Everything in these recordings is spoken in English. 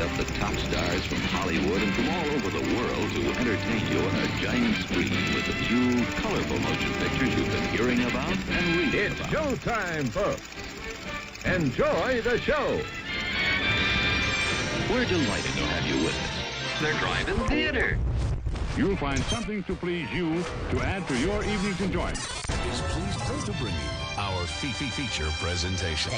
up the top stars from Hollywood and from all over the world to entertain you on a giant screen with the few colorful motion pictures you've been hearing about and reading It's about. showtime, folks. Enjoy the show. We're delighted to have you with us. They're driving theater. You'll find something to please you to add to your evening's enjoyment. Is pleased to bring you our feature presentation.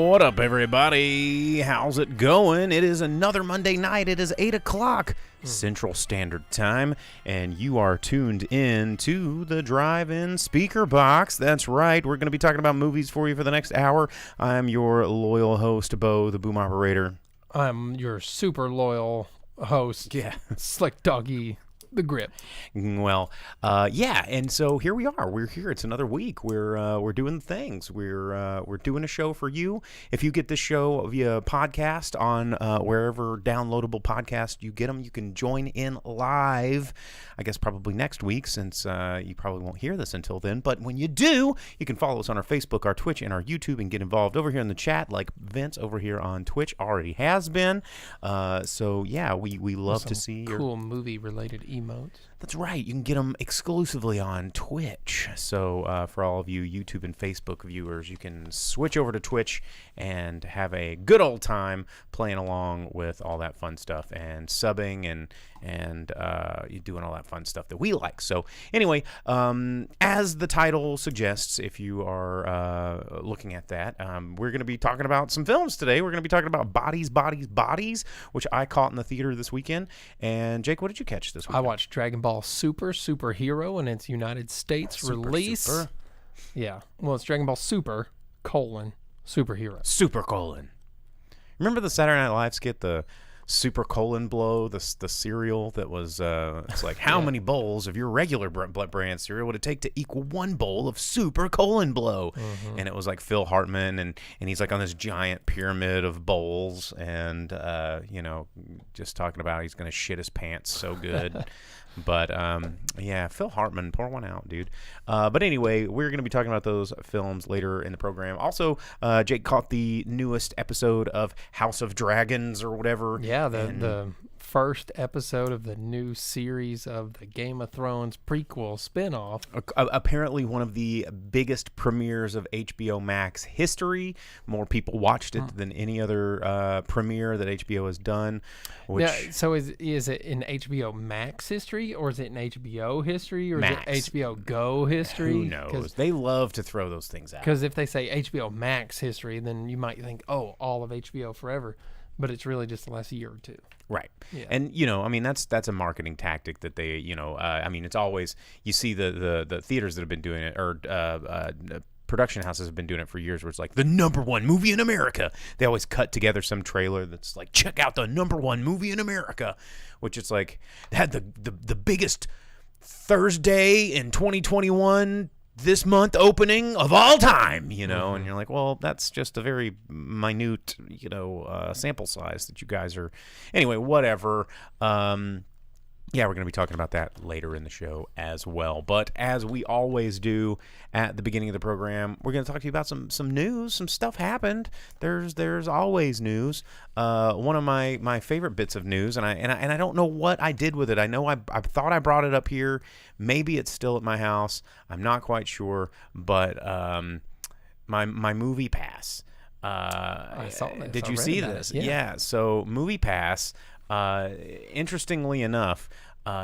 What up, everybody? How's it going? It is another Monday night. It is 8 o'clock Central Standard Time, and you are tuned in to the Drive-In Speaker Box. That's right. We're going to be talking about movies for you for the next hour. I'm your loyal host, Bo, the boom operator. I'm your super loyal host, Slick Doggy, the Grip. Well, yeah, and so here we are. We're here. It's another week. We're doing things. We're doing a show for you. If you get this show via podcast on wherever downloadable podcast you get them, you can join in live. I guess probably next week, since you probably won't hear this until then. But when you do, you can follow us on our Facebook, our Twitch, and our YouTube, and get involved over here in the chat, like Vince over here on Twitch already has been. So yeah, we love to see your cool movie-related emotes. That's right. You can get them exclusively on Twitch. So for all of you YouTube and Facebook viewers, you can switch over to Twitch and have a good old time playing along with all that fun stuff and subbing and you doing all that fun stuff that we like. So anyway, as the title suggests, if you are looking at that, we're going to be talking about some films today. We're going to be talking about Bodies, which I caught in the theater this weekend. And Jake, what did you catch this weekend? I watched Dragon Ball Superhero in its United States release. Super. Yeah. Well, it's Dragon Ball Superhero. Remember the Saturday Night Live skit, the Super colon blow, the cereal that was it's like how many bowls of your regular brand cereal would it take to equal one bowl of Super colon blow? And it was like Phil Hartman, and he's like on this giant pyramid of bowls, and just talking about he's gonna shit his pants so good. But, yeah, Phil Hartman, pour one out, dude. But anyway, we're going to be talking about those films later in the program. Also, Jake caught the newest episode of House of Dragons or whatever. Yeah, the first episode of the new series of the Game of Thrones prequel spinoff. Apparently one of the biggest premieres of HBO Max history. More people watched it than any other premiere that HBO has done. Now, so is it in HBO Max history, or is it in HBO history, or Max. is it HBO Go history? Who knows? They love to throw those things out. Because if they say HBO Max history, then you might think, oh, all of HBO forever. But it's really just the last year or two. Right. Yeah. And, that's a marketing tactic that they, it's always, you see the theaters that have been doing it, or production houses have been doing it for years, where it's like the #1 movie in America. They always cut together some trailer that's like, check out the #1 movie in America, which is like, had the biggest Thursday in 2021 this month opening of all time, and you're like, well, that's just a very minute, sample size that you guys are. Anyway, whatever. Yeah, we're going to be talking about that later in the show as well. But as we always do at the beginning of the program, we're going to talk to you about some news. Some stuff happened. There's always news. One of my favorite bits of news, and I don't know what I did with it. I know I thought I brought it up here. Maybe it's still at my house. I'm not quite sure. But my movie pass. I saw this. Did you see this? Yeah. So Movie Pass. Interestingly enough,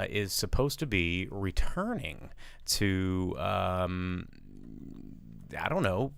is supposed to be returning to, I don't know,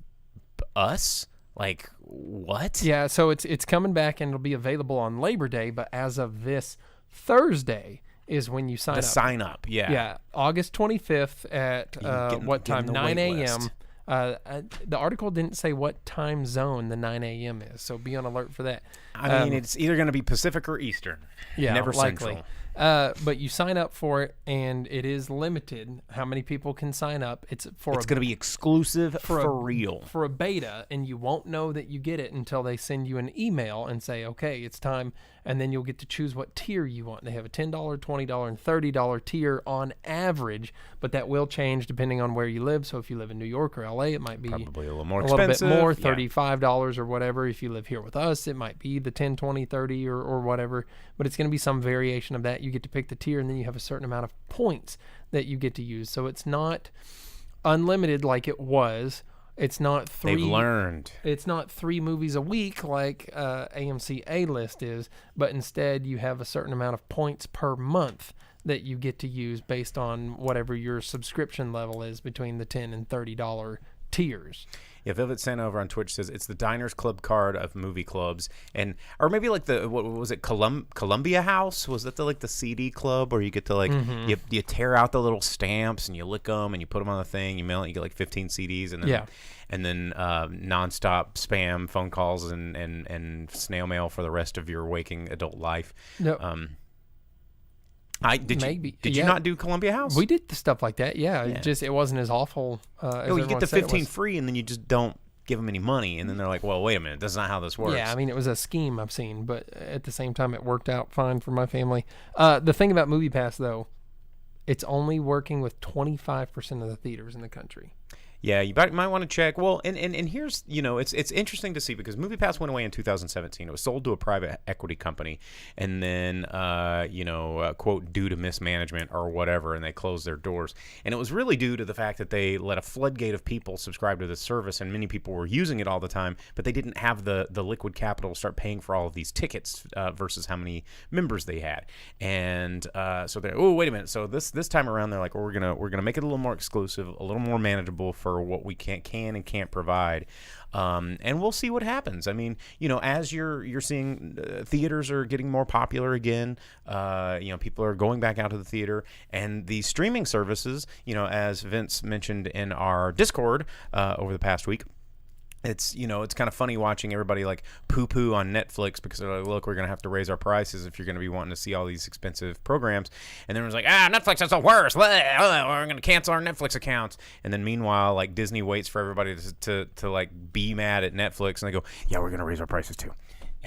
us? Like, what? Yeah, so it's coming back, and it'll be available on Labor Day, but as of this Thursday is when you sign up. Sign up, yeah. Yeah, August 25th at what time? 9 a.m. The article didn't say what time zone the 9 a.m. is, so be on alert for that. I mean, it's either going to be Pacific or Eastern. Yeah, never likely. Central. But you sign up for it, and it is limited how many people can sign up. It's going to be exclusive for real. For a beta, and you won't know that you get it until they send you an email and say, okay, it's time, and then you'll get to choose what tier you want. They have a $10, $20, and $30 tier on average, but that will change depending on where you live. So if you live in New York or LA, it might be probably a little more expensive. A little bit more, $35 or whatever. If you live here with us, it might be the 10, 20, 30 or whatever, but it's going to be some variation of that. You get to pick the tier, and then you have a certain amount of points that you get to use. So it's not unlimited like it was. It's not three. They've learned. It's not 3 movies a week like AMC A-List is, but instead you have a certain amount of points per month that you get to use based on whatever your subscription level is between the $10 and $30 tiers. Yeah, Velvet Santa over on Twitch says it's the Diners Club card of movie clubs, and or maybe like the what was it, Columbia House? Was that the CD club where you get to you tear out the little stamps and you lick them and you put them on the thing, you mail it, you get like 15 CDs, and then nonstop spam phone calls and snail mail for the rest of your waking adult life. Yep. Did you not do Columbia House? We did the stuff like that. Yeah. It wasn't as awful. You get the 15 free, and then you just don't give them any money, and then they're like, "Well, wait a minute, that's not how this works." Yeah, I mean, it was a scheme I've seen, but at the same time, it worked out fine for my family. The thing about MoviePass, though, it's only working with 25% of the theaters in the country. Yeah, you might want to check. Well, and here's, it's interesting to see because MoviePass went away in 2017. It was sold to a private equity company, and then, quote, due to mismanagement or whatever, and they closed their doors. And it was really due to the fact that they let a floodgate of people subscribe to the service, and many people were using it all the time, but they didn't have the liquid capital to start paying for all of these tickets versus how many members they had. And so they're, wait a minute. So this time around, they're like, we're gonna make it a little more exclusive, a little more manageable for what we can and can't provide, and we'll see what happens. I mean, as you're seeing theaters are getting more popular again, people are going back out to the theater, and the streaming services, as Vince mentioned in our Discord over the past week. It's kind of funny watching everybody like poo-poo on Netflix because they're like, look, we're going to have to raise our prices if you're going to be wanting to see all these expensive programs. And then everyone's like, Netflix is the worst. We're going to cancel our Netflix accounts. And then meanwhile, like Disney waits for everybody to like be mad at Netflix, and they go, yeah, we're going to raise our prices too.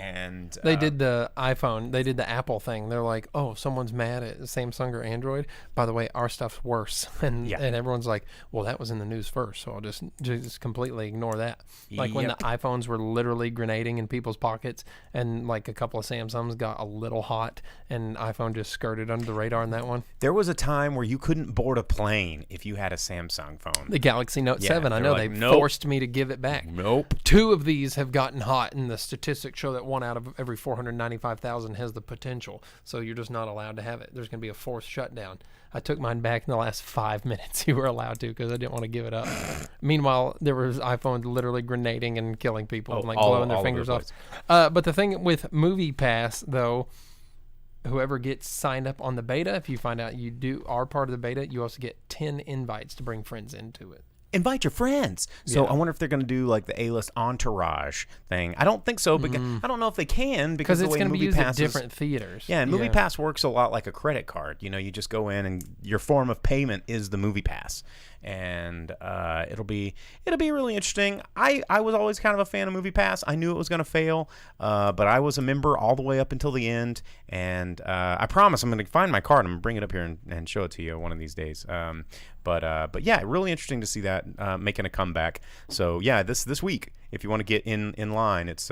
And they did the iPhone, they did the Apple thing. They're like, oh, someone's mad at Samsung or Android. By the way, our stuff's worse. And everyone's like, well, that was in the news first, so I'll just completely ignore that. Like when the iPhones were literally grenading in people's pockets, and like a couple of Samsungs got a little hot, and iPhone just skirted under the radar in that one. There was a time where you couldn't board a plane if you had a Samsung phone. The Galaxy Note 7, I know, like, they forced me to give it back. Nope. 2 of these have gotten hot, and the statistics show that 1 out of every 495,000 has the potential, so you're just not allowed to have it. There's going to be a forced shutdown. I took mine back in the last 5 minutes. You were allowed to because I didn't want to give it up. Meanwhile, there was iPhones literally grenading and killing people and like blowing their fingers off. But the thing with MoviePass, though, whoever gets signed up on the beta, if you find out you are part of the beta, you also get 10 invites to bring friends into it. Invite your friends. So I wonder if they're going to do like the A-list entourage thing. I don't think so, because I don't know if they can because it's going to be used at different theaters. Yeah, and MoviePass works a lot like a credit card. You just go in and your form of payment is the MoviePass. And it'll be really interesting. I was always kind of a fan of MoviePass. I knew it was going to fail, but I was a member all the way up until the end. And I promise I'm going to find my card. I'm going to bring it up here and show it to you one of these days. But yeah, really interesting to see that making a comeback. So yeah, this week, if you want to get in line, it's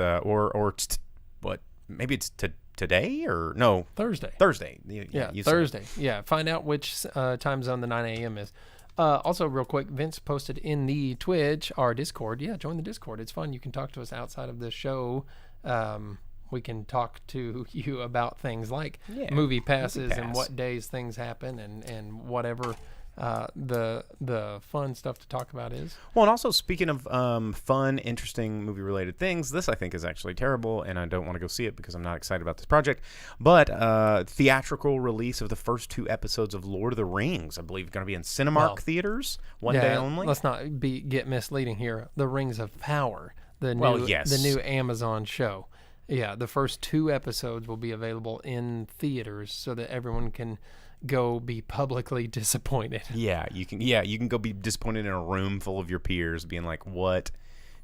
maybe it's today or no Thursday. Thursday. Yeah, find out which time zone the 9 a.m. is. Also, real quick, Vince posted in the Twitch, our Discord. Yeah, join the Discord. It's fun. You can talk to us outside of the show. We can talk to you about things like movie passes and what days things happen and whatever the fun stuff to talk about is. Well, and also speaking of fun, interesting movie-related things, this I think is actually terrible, and I don't want to go see it because I'm not excited about this project. But theatrical release of the first 2 episodes of Lord of the Rings, I believe, going to be in Cinemark theaters one day only. Let's not get misleading here. The Rings of Power, the new Amazon show. Yeah, the first 2 episodes will be available in theaters so that everyone can go be publicly disappointed. Yeah, you can go be disappointed in a room full of your peers, being like, "What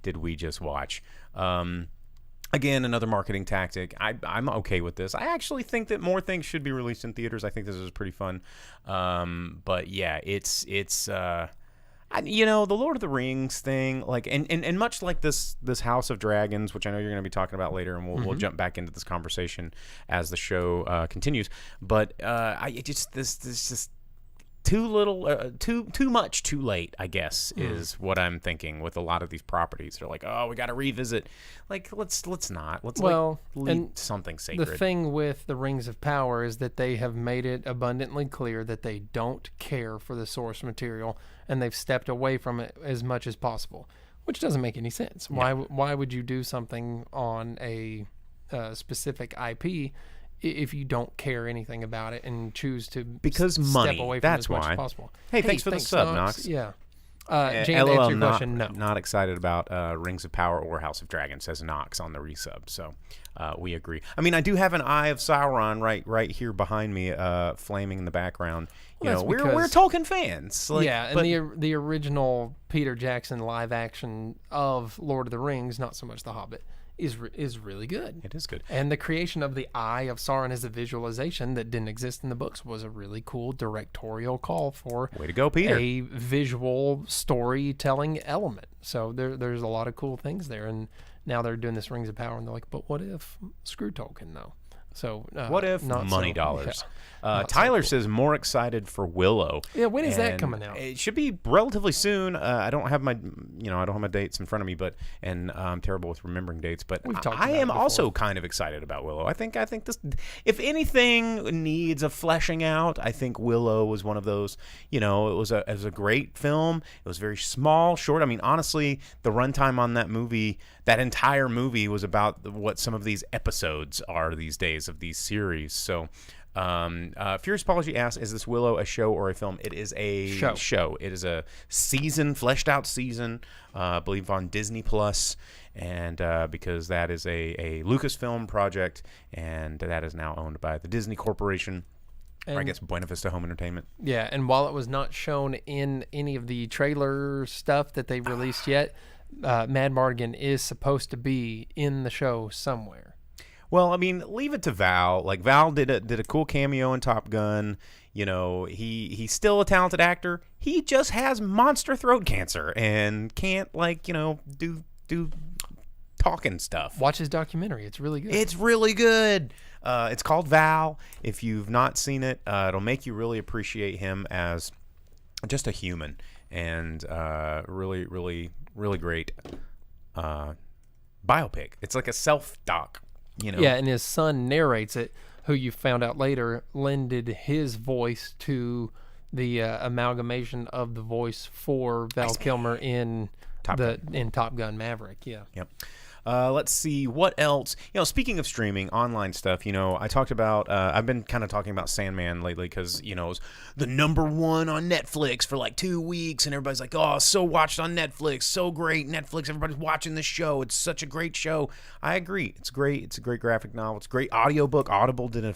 did we just watch?" Again, another marketing tactic. I'm okay with this. I actually think that more things should be released in theaters. I think this is pretty fun. But yeah, it's the Lord of the Rings thing, like, and much like this House of Dragons, which I know you're going to be talking about later, and we'll jump back into this conversation as the show continues. But this just too little, too much, too late, I guess, is what I'm thinking with a lot of these properties. They're like, oh, we got to revisit. Like, let's not. Let's leave something sacred. The thing with the Rings of Power is that they have made it abundantly clear that they don't care for the source material, and they've stepped away from it as much as possible, which doesn't make any sense. Yeah. Why would you do something on a specific IP if you don't care anything about it and choose to money. Step away from That's it as much why. as possible? Hey, thanks for the sub, Knox. Yeah. Jan, to LOL, answer your question, no. Not excited about Rings of Power or House of Dragons, says Knox on the resub. So we agree. I mean, I do have an Eye of Sauron right here behind me, flaming in the background. Well, we're Tolkien fans. Like, yeah, and the original Peter Jackson live action of Lord of the Rings, not so much The Hobbit, is really good. It is good. And the creation of the Eye of Sauron as a visualization that didn't exist in the books was a really cool directorial call for way to go, Peter. A visual storytelling element. So there's a lot of cool things there. And now they're doing this Rings of Power, and they're like, but what if? Screw Tolkien, though. So what if money dollars? Tyler says more excited for Willow. Yeah, when is that coming out? It should be relatively soon. I don't have my dates in front of me, and I'm terrible with remembering dates. But I am also kind of excited about Willow. I think this, if anything needs a fleshing out, I think Willow was one of those. It was a great film. It was very small, short. I mean, honestly, the runtime on that movie, that entire movie, was about what some of these episodes are these days of these series. So Furious Apology asks, is this Willow a show or a film? It is a show. It is a season, fleshed out season, I believe on Disney Plus, and because that is a Lucasfilm project, and that is now owned by the Disney Corporation, or I guess Buena Vista Home Entertainment. Yeah, and while it was not shown in any of the trailer stuff that they released yet, Madmartigan is supposed to be in the show somewhere. Well, I mean, leave it to Val. Like, Val did a cool cameo in Top Gun. He's still a talented actor. He just has monster throat cancer and can't do talking stuff. Watch his documentary. It's really good. It's really good. It's called Val. If you've not seen it, it'll make you really appreciate him as just a human, and really, really, really great biopic. It's like a self-doc. Yeah, and his son narrates it, who you found out later lended his voice to the amalgamation of the voice for Val Kilmer in Top Gun Maverick. Yeah. Yep. Let's see what else. Speaking of streaming, online stuff. I talked about. I've been kind of talking about Sandman lately because it was the #1 on Netflix for like 2 weeks, and everybody's like, "Oh, so watched on Netflix, so great, Netflix. Everybody's watching this show. It's such a great show." I agree. It's great. It's a great graphic novel. It's a great audiobook. Audible did a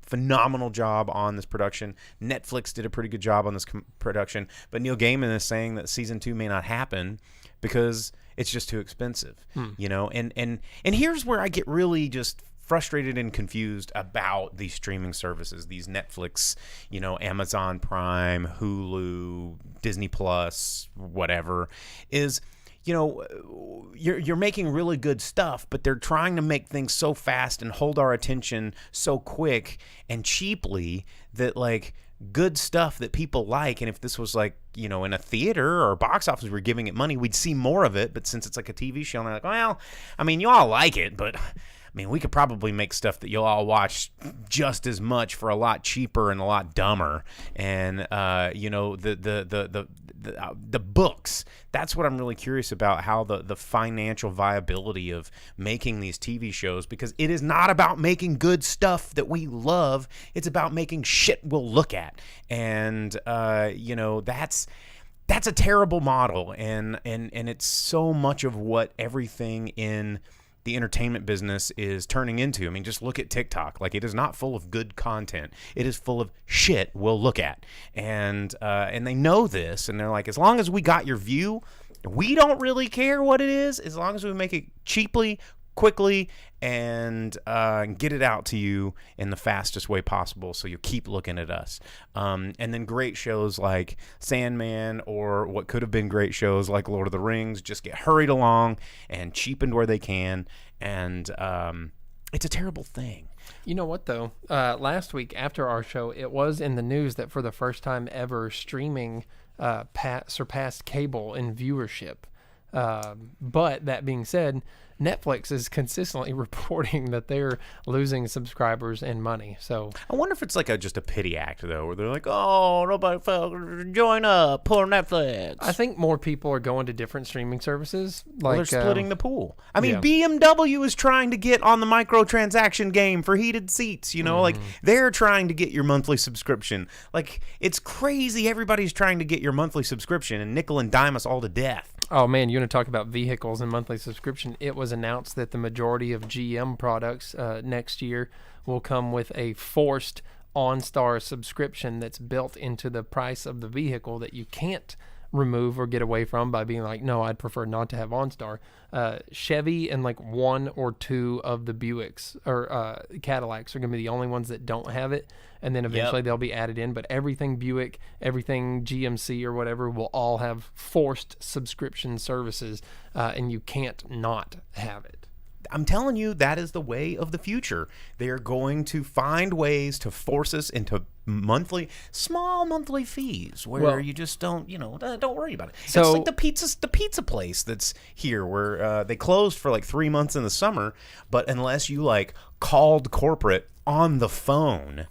phenomenal job on this production. Netflix did a pretty good job on this production. But Neil Gaiman is saying that season 2 may not happen because it's just too expensive, and here's where I get really just frustrated and confused about these streaming services, these Netflix, Amazon Prime, Hulu, Disney Plus, whatever, is, you're making really good stuff, but they're trying to make things so fast and hold our attention so quick and cheaply that, like, good stuff that people like, and if this was like, in a theater or box office, we're giving it money, we'd see more of it. But since it's like a TV show, and they're like, well, I mean, you all like it, but I mean, we could probably make stuff that you'll all watch just as much for a lot cheaper and a lot dumber. And the books, that's what I'm really curious about, how the financial viability of making these TV shows, because it is not about making good stuff that we love. It's about making shit we'll look at. And that's a terrible model, and it's so much of what everything in the entertainment business is turning into. I mean, just look at TikTok. Like, it is not full of good content. It is full of shit we'll look at. And they know this, and they're like, as long as we got your view, we don't really care what it is, as long as we make it cheaply, quickly, and get it out to you in the fastest way possible, so you keep looking at us. And then great shows like Sandman, or what could have been great shows like Lord of the Rings, just get hurried along and cheapened where they can, and it's a terrible thing. You know what, though? Last week after our show, it was in the news that for the first time ever, streaming surpassed cable in viewership. But that being said, Netflix is consistently reporting that they're losing subscribers and money. So I wonder if it's like just a pity act, though, where they're like, oh, nobody felt, join up, poor Netflix. I think more people are going to different streaming services. Well, they're splitting the pool. I mean, BMW is trying to get on the microtransaction game for heated seats, you know? Like, they're trying to get your monthly subscription. Like, it's crazy. Everybody's trying to get your monthly subscription and nickel and dime us all to death. Oh, man, you want to talk about vehicles and monthly subscription? It was announced that the majority of GM products next year will come with a forced OnStar subscription that's built into the price of the vehicle that you can't remove or get away from by being like, no, I'd prefer not to have OnStar. Chevy and like one or two of the Buicks or Cadillacs are going to be the only ones that don't have it. And then eventually they'll be added in. But everything Buick, everything GMC or whatever will all have forced subscription services, and you can't not have it. I'm telling you, that is the way of the future. They're going to find ways to force us into small monthly fees where you just don't worry about it. So, it's like the pizza place that's here where they closed for like 3 months in the summer, but unless you like called corporate on the phone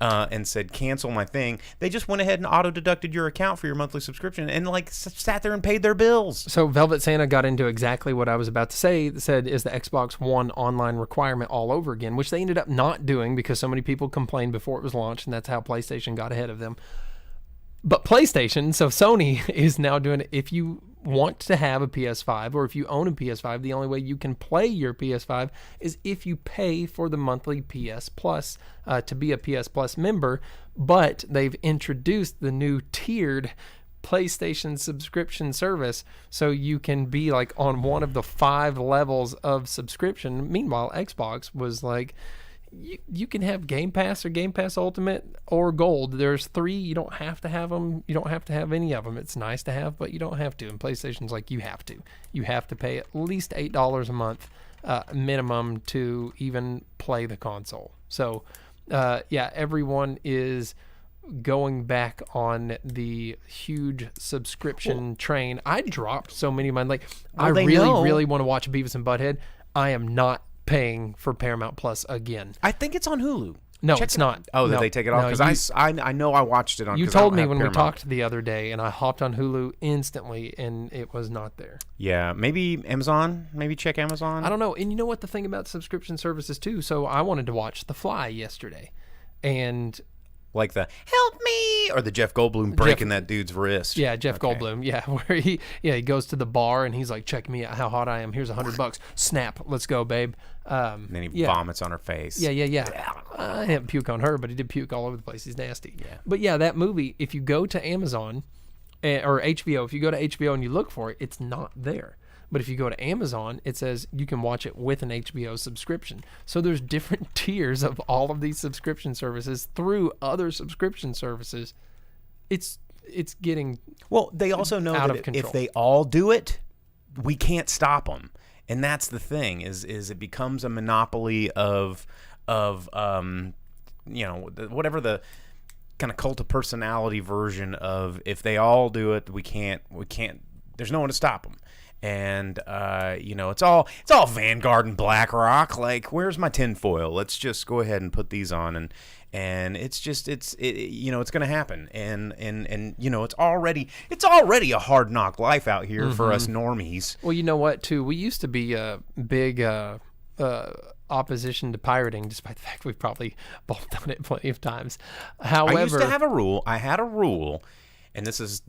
and said cancel my thing, they just went ahead and auto deducted your account for your monthly subscription and like sat there and paid their bills. So Velvet Santa got into exactly what I was about to say. Said, is the Xbox One online requirement all over again, which they ended up not doing because so many people complained before it was launched, and that's how PlayStation got ahead of them. But PlayStation, so Sony is now doing it. If you want to have a PS5 or if you own a PS5, the only way you can play your PS5 is if you pay for the monthly PS Plus to be a PS Plus member. But they've introduced the new tiered PlayStation subscription service, so you can be like on one of the 5 levels of subscription. Meanwhile, Xbox was like, you can have Game Pass or Game Pass Ultimate or Gold. There's 3. You don't have to have them. You don't have to have any of them. It's nice to have, but you don't have to. And PlayStation's like, you have to. You have to pay at least $8 a month minimum to even play the console. So, everyone is going back on the huge subscription train. I dropped so many of mine. Like, I really want to watch Beavis and Butthead. I am not paying for Paramount Plus again. I think it's on Hulu. No, it's not. Oh, no, did they take it off? Because I know I watched it on. You told me when we talked the other day, and I hopped on Hulu instantly, and it was not there. Yeah, maybe Amazon. Maybe check Amazon. I don't know. And you know what the thing about subscription services too? So I wanted to watch The Fly yesterday, and like the help me or the Jeff Goldblum breaking that dude's wrist. Yeah, Jeff Goldblum. Yeah, where he goes to the bar and he's like, check me out, how hot I am. Here's $100. Snap, let's go, babe. And then he vomits on her face. Yeah. I didn't puke on her, but he did puke all over the place. He's nasty. Yeah. But yeah, that movie, if you go to Amazon or HBO, if you go to HBO and you look for it, it's not there. But if you go to Amazon, it says you can watch it with an HBO subscription. So there's different tiers of all of these subscription services through other subscription services. It's getting they also know out that of control. If they all do it, we can't stop them. And that's the thing is it becomes a monopoly of whatever the kind of cult of personality version of, if they all do it, we can't. There's no one to stop them. And it's all Vanguard and BlackRock. Like, where's my tinfoil? Let's just go ahead and put these on, and it's going to happen. And it's already a hard knock life out here for us normies. Well, you know what? Too, we used to be a big opposition to pirating, despite the fact we've probably both done it plenty of times. However, I used to have a rule. I had a rule, and this is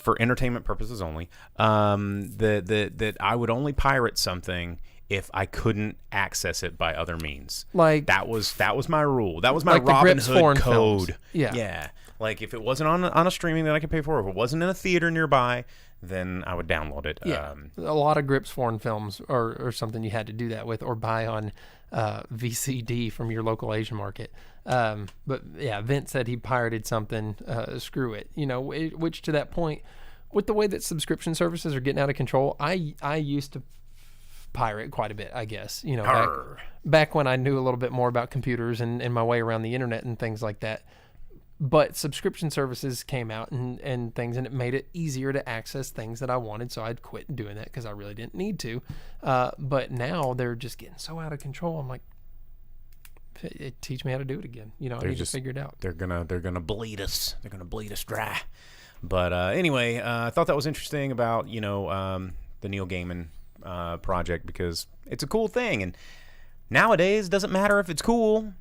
for entertainment purposes only, that I would only pirate something if I couldn't access it by other means. Like that was my rule. That was my like the Robin Grips Hood foreign code. films. Yeah. Yeah. Like if it wasn't on a streaming that I could pay for, if it wasn't in a theater nearby, then I would download it. Yeah. A lot of Grips foreign films or something you had to do that with, or buy on VCD from your local Asian market. But yeah, Vince said he pirated something. Screw it. You know, which to that point, with the way that subscription services are getting out of control, I used to pirate quite a bit, I guess. You know, back when I knew a little bit more about computers and my way around the internet and things like that. But subscription services came out and things, and it made it easier to access things that I wanted. So I'd quit doing that because I really didn't need to. But now they're just getting so out of control. I'm like, teach me how to do it again. You know, I need to figure it out. They're gonna bleed us. They're gonna bleed us dry. But anyway, I thought that was interesting about the Neil Gaiman project, because it's a cool thing, and nowadays it doesn't matter if it's cool.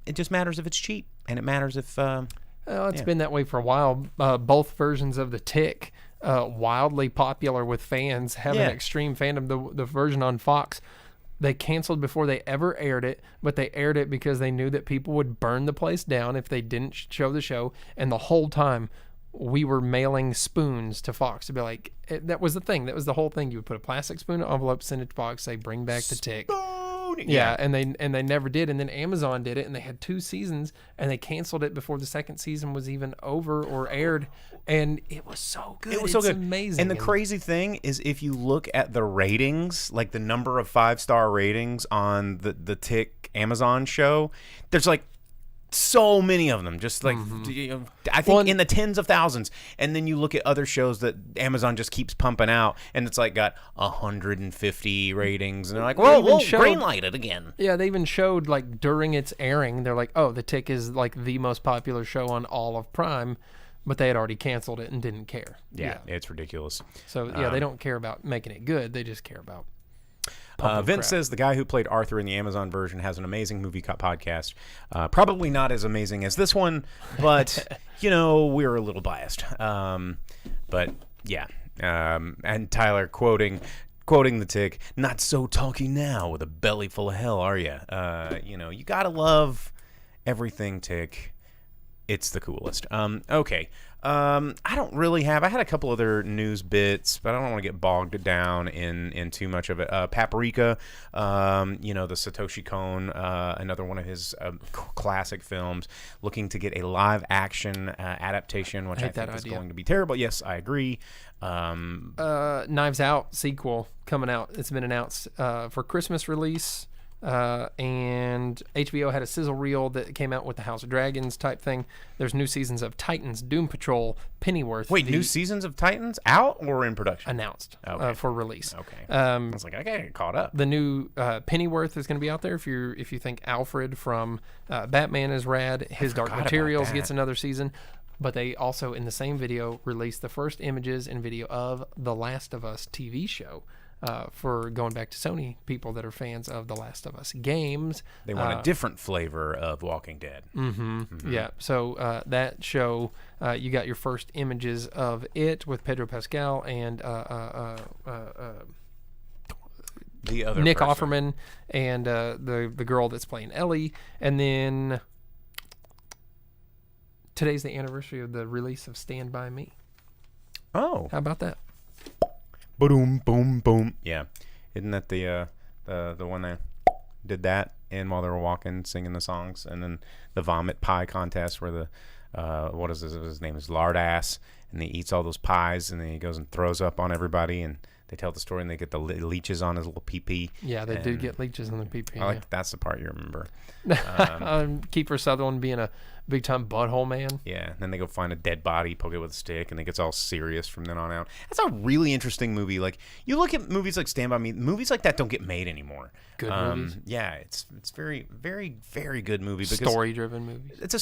It just matters if it's cheap, and it matters if... it's been that way for a while. Both versions of The Tick, wildly popular with fans, have an extreme fandom. The version on Fox, they canceled before they ever aired it, but they aired it because they knew that people would burn the place down if they didn't show the show, and the whole time we were mailing spoons to Fox to be like, that was the thing. That was the whole thing. You would put a plastic spoon in an envelope, send it to Fox, say, bring back The Tick. Yeah, and they never did, and then Amazon did it, and they had 2 seasons, and they canceled it before the second season was even over or aired, and it was so good. It was so good, amazing. And the crazy thing is, if you look at the ratings, like the number of 5-star ratings on the Tick Amazon show, there's like so many of them, just like I think in the tens of thousands. And then you look at other shows that Amazon just keeps pumping out, and it's like got 150 ratings, and they're like, well, we'll greenlight it again. Yeah, they even showed, like, during its airing, they're like, oh, The Tick is like the most popular show on all of Prime, but they had already canceled it and didn't care. Yeah, it's ridiculous. So they don't care about making it good, they just care about Vince says the guy who played Arthur in the Amazon version has an amazing movie podcast. Probably not as amazing as this one, but we're a little biased. But yeah, and Tyler quoting the Tick, "Not so talky now with a belly full of hell, are you?" You gotta love everything Tick. It's the coolest. Okay. I don't really have... I had a couple other news bits, but I don't want to get bogged down in too much of it. Paprika, the Satoshi Kon, another one of his classic films, looking to get a live-action adaptation, which I think is going to be terrible. Yes, I agree. Knives Out sequel coming out. It's been announced for Christmas release. And HBO had a sizzle reel that came out with the House of Dragons type thing. There's new seasons of Titans, Doom Patrol, Pennyworth. Wait, new seasons of Titans out or in production? Announced for release. Okay. I was like, I gotta get caught up. The new Pennyworth is going to be out there. If you think Alfred from Batman is rad, His Dark Materials gets another season. But they also, in the same video, released the first images and video of The Last of Us TV show. For going back to Sony people that are fans of The Last of Us games. They want a different flavor of Walking Dead. Yeah, so that show, you got your first images of it with Pedro Pascal and the other Nick person. Offerman and the girl that's playing Ellie. And then today's the anniversary of the release of Stand By Me. Oh. How about that? Boom, boom, boom. Yeah, isn't that the one that did that and while they were walking, singing the songs, and then the vomit pie contest where the what is his name is Lardass, and he eats all those pies, and then he goes and throws up on everybody, and they tell the story, and they get the leeches on his little pee-pee. Yeah, they do get leeches on the pee-pee. I like that's the part you remember. Kiefer Sutherland being a big-time butthole man. Yeah, and then they go find a dead body, poke it with a stick, and it gets all serious from then on out. That's a really interesting movie. Like, you look at movies like Stand By Me, movies like that don't get made anymore. Good movies. Yeah, it's very, very, very good movie. Story-driven movies. It's a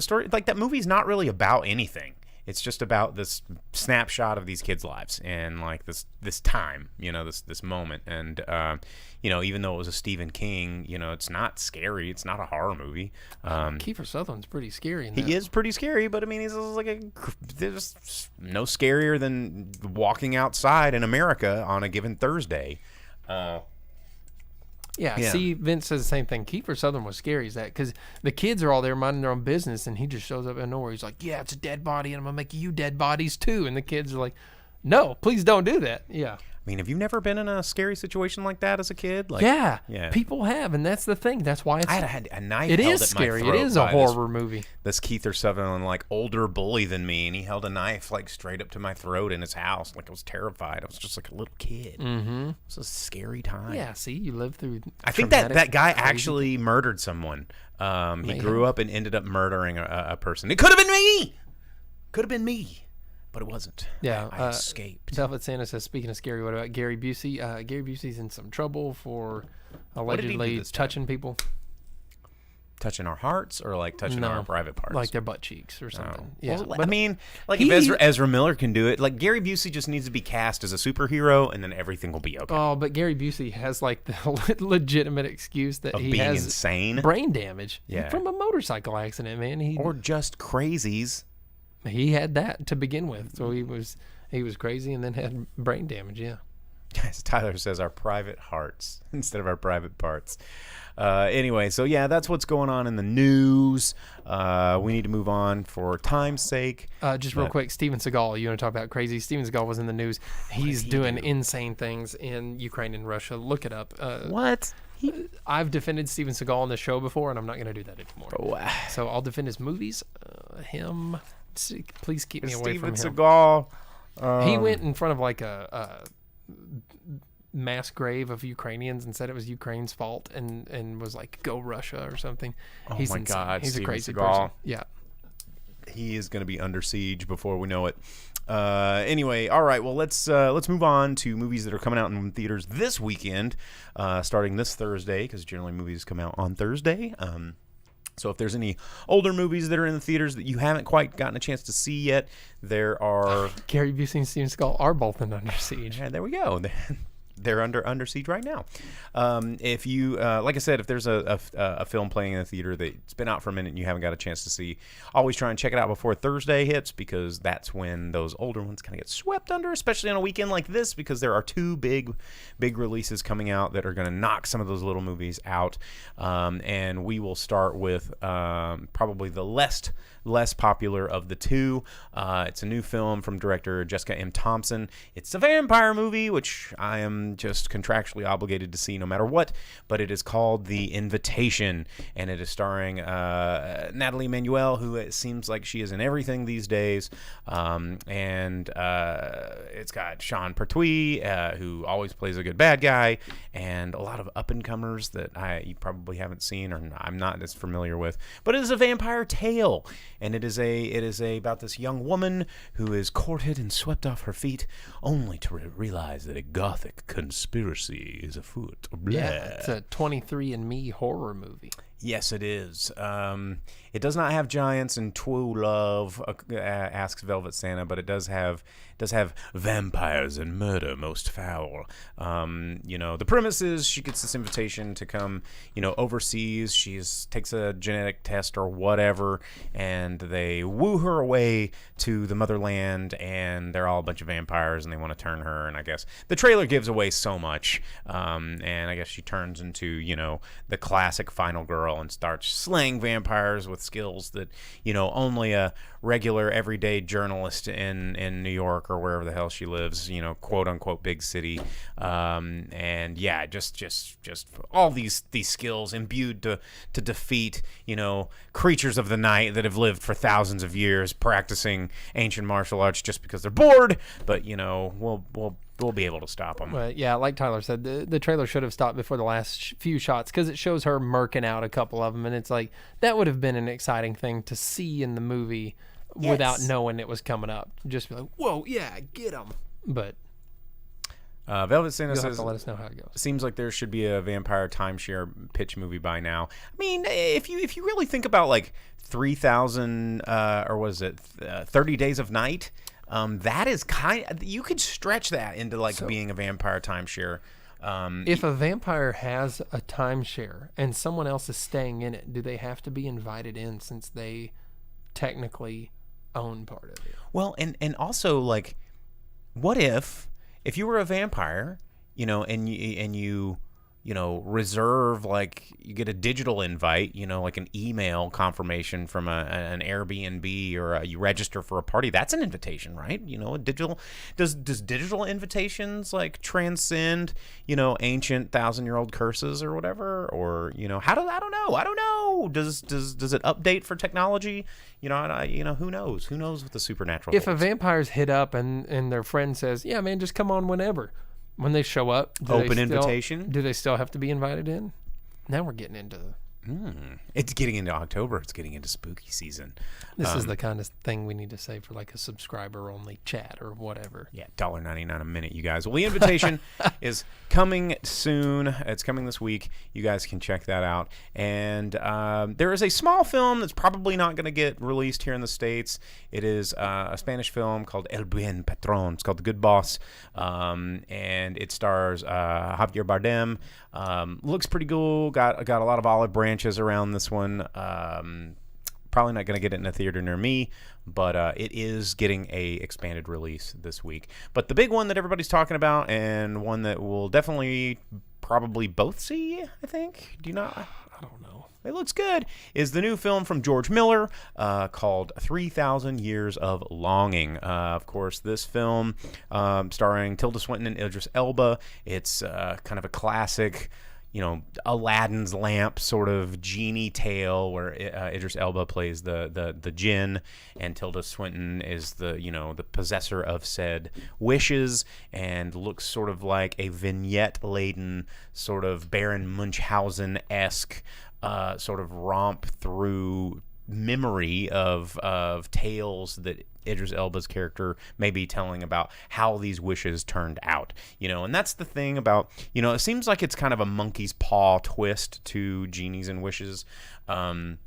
story. Like, that movie's not really about anything. It's just about this snapshot of these kids' lives and like this time, this moment. And even though it was a Stephen King, it's not scary. It's not a horror movie. Kiefer Sutherland's pretty scary. In that. He is pretty scary, but I mean, he's like there's no scarier than walking outside in America on a given Thursday. Yeah, Yeah. see, Vince says the same thing. Kiefer Sutherland was scary as that because the kids are all there minding their own business, and he just shows up out of nowhere. He's like, "Yeah, it's a dead body, and I'm gonna make you dead bodies too." And the kids are like, "No, please don't do that." Yeah, I mean, have you never been in a scary situation like that as a kid? Like, yeah, yeah. people have, and that's the thing. That's why it's. I had a knife. It held is at my scary. It throat is a by horror movie. This Kiefer Sutherland, like older bully than me, and he held a knife like straight up to my throat in his house. Like I was terrified. I was just like a little kid. Mm-hmm. It was a scary time. Yeah, see, you live through. I think that guy crazy actually murdered someone. He grew up and ended up murdering a person. It could have been me. Could have been me. But it wasn't. Yeah, I escaped. Velvet Santa says, speaking of scary, what about Gary Busey? Gary Busey's in some trouble for allegedly this time? touching people. Touching our hearts or like touching our private parts? Like their butt cheeks or something. Yeah, Well, but I mean, like if Ezra Miller can do it, like Gary Busey just needs to be cast as a superhero and then everything will be okay. Oh, but Gary Busey has like the legitimate excuse that Of he being has insane? brain damage Yeah. from a motorcycle accident, man. Or just crazies. He had that to begin with, so he was crazy and then had brain damage. Yeah. As Tyler says, our private hearts instead of our private parts. Anyway, so yeah, that's what's going on in the news. We need to move on for time's sake. Just real quick, Steven Seagal, you want to talk about crazy? Steven Seagal was in the news. He's doing insane things in Ukraine and Russia. Look it up. What? I've defended Steven Seagal on the show before, and I'm not going to do that anymore. Oh, So I'll defend his movies. Him. Please keep me away from him. Steven Seagal. He went in front of like a mass grave of Ukrainians and said it was Ukraine's fault and was like, "Go Russia" or something. Oh He's my insane. God, He's Steven a crazy Seagal. person. Yeah. He is going to be under siege before we know it. Anyway, all right. Well, let's move on to movies that are coming out in theaters this weekend, starting this Thursday, because generally movies come out on Thursday. So if there's any older movies that are in the theaters that you haven't quite gotten a chance to see yet, there are. Gary Busey and Steven Seagal are both in Under Siege. Yeah, there we go. They're under siege right now. If you, like I said, if there's a film playing in the theater that's been out for a minute and you haven't got a chance to see, always try and check it out before Thursday hits, because that's when those older ones kind of get swept under, especially on a weekend like this, because there are two big releases coming out that are going to knock some of those little movies out. And we will start with probably the less popular of the two. It's a new film from director Jessica M. Thompson. It's a vampire movie, which I am just contractually obligated to see no matter what, but it is called The Invitation, and it is starring Natalie Emmanuel, who it seems like she is in everything these days, and it's got Sean Pertwee, who always plays a good bad guy, and a lot of up-and-comers that you probably haven't seen or I'm not as familiar with, but it is a vampire tale, and it is about this young woman who is courted and swept off her feet, only to realize that a gothic conspiracy is afoot. Blah. Yeah, it's a 23andMe horror movie. Yes, it is. It does not have giants and true love, asks Velvet Santa, but it does have vampires and murder most foul. The premise is she gets this invitation to come, overseas. She takes a genetic test or whatever, and they woo her away to the motherland, and they're all a bunch of vampires, and they want to turn her. And I guess the trailer gives away so much, and I guess she turns into, the classic final girl and starts slaying vampires with skills that, only a regular everyday journalist in New York or wherever the hell she lives, quote unquote big city, and yeah, just all these skills imbued to defeat creatures of the night that have lived for thousands of years practicing ancient martial arts just because they're bored, but we'll be able to stop them. But yeah, like Tyler said, the trailer should have stopped before the last few shots, because it shows her murking out a couple of them, and it's like that would have been an exciting thing to see in the movie. Yes. Without knowing it was coming up. Just be like, whoa, yeah, get them. But Velvet Santa says, have to let us know how it goes. Seems like there should be a vampire timeshare pitch movie by now. I mean, if you really think about like 3,000 or was it 30 Days of Night, that is you could stretch that into like being a vampire timeshare. If a vampire has a timeshare and someone else is staying in it, do they have to be invited in since they technically own part of it? Well, and also, like, what if you were a vampire, and you reserve, like you get a digital invite, like an email confirmation from an Airbnb, or you register for a party. That's an invitation, right? A digital, does digital invitations like transcend, ancient 1,000-year-old curses or whatever? Or, I don't know. Does it update for technology? Who knows? Who knows what the supernatural If holds? a vampire's hit up and their friend says, yeah, man, just come on whenever. When they show up, invitation? Do they still have to be invited in? Now we're getting into It's getting into October. It's getting into spooky season. this is the kind of thing we need to say for like a subscriber only chat or whatever. Yeah, $1.99 a minute, you guys. Well, the invitation is coming soon. It's coming this week. You guys can check that out. And there is a small film that's probably not going to get released here in the States. It is a Spanish film called El Buen Patron. It's called The Good Boss. And it stars Javier Bardem. Looks pretty cool. Got a lot of olive branches around this one. Probably not going to get it in a theater near me, but it is getting a expanded release this week. But the big one that everybody's talking about, and one that we'll definitely probably both see, I think. Do you not? I don't know. It looks good. Is the new film from George Miller called 3,000 Years of Longing. Of course, this film starring Tilda Swinton and Idris Elba. It's kind of a classic, Aladdin's lamp sort of genie tale where Idris Elba plays the djinn, and Tilda Swinton is the possessor of said wishes, and looks sort of like a vignette-laden sort of Baron Munchausen-esque sort of romp through memory of tales that Idris Elba's character may be telling about how these wishes turned out, and that's the thing about, it seems like it's kind of a monkey's paw twist to genies and wishes. I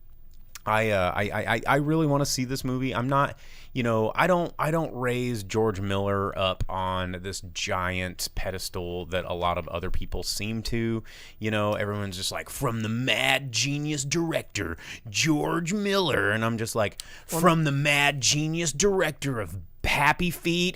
really want to see this movie. I'm not, I don't raise George Miller up on this giant pedestal that a lot of other people seem to. Everyone's just like, from the mad genius director George Miller, and I'm just like, from the mad genius director of Happy Feet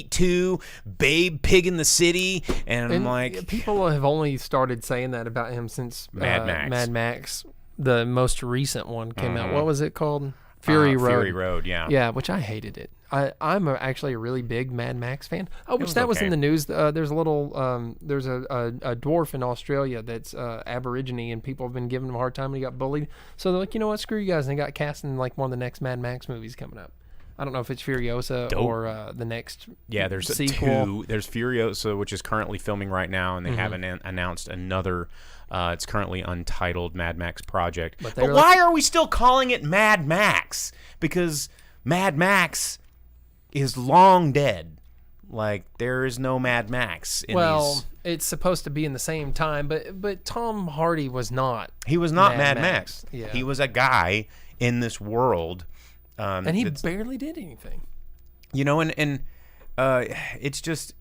2, Babe, Pig in the City, and I'm like, people have only started saying that about him since Mad Max. The most recent one came out. What was it called? Fury Road. Fury Road, yeah. Yeah, which I hated it. I'm actually a really big Mad Max fan. Oh, which that was in the news. There's a little, there's a dwarf in Australia that's Aborigine, and people have been giving him a hard time, and he got bullied. So they're like, you know what, screw you guys, and they got cast in like one of the next Mad Max movies coming up. I don't know if it's Furiosa or the next there's sequel. two. There's Furiosa, which is currently filming right now, and they haven't announced another. It's currently untitled Mad Max project. But why are we still calling it Mad Max? Because Mad Max is long dead. Like, there is no Mad Max in these. It's supposed to be in the same time, but Tom Hardy was not. He was not Mad Max. Yeah. He was a guy in this world. And he barely did anything. It's just,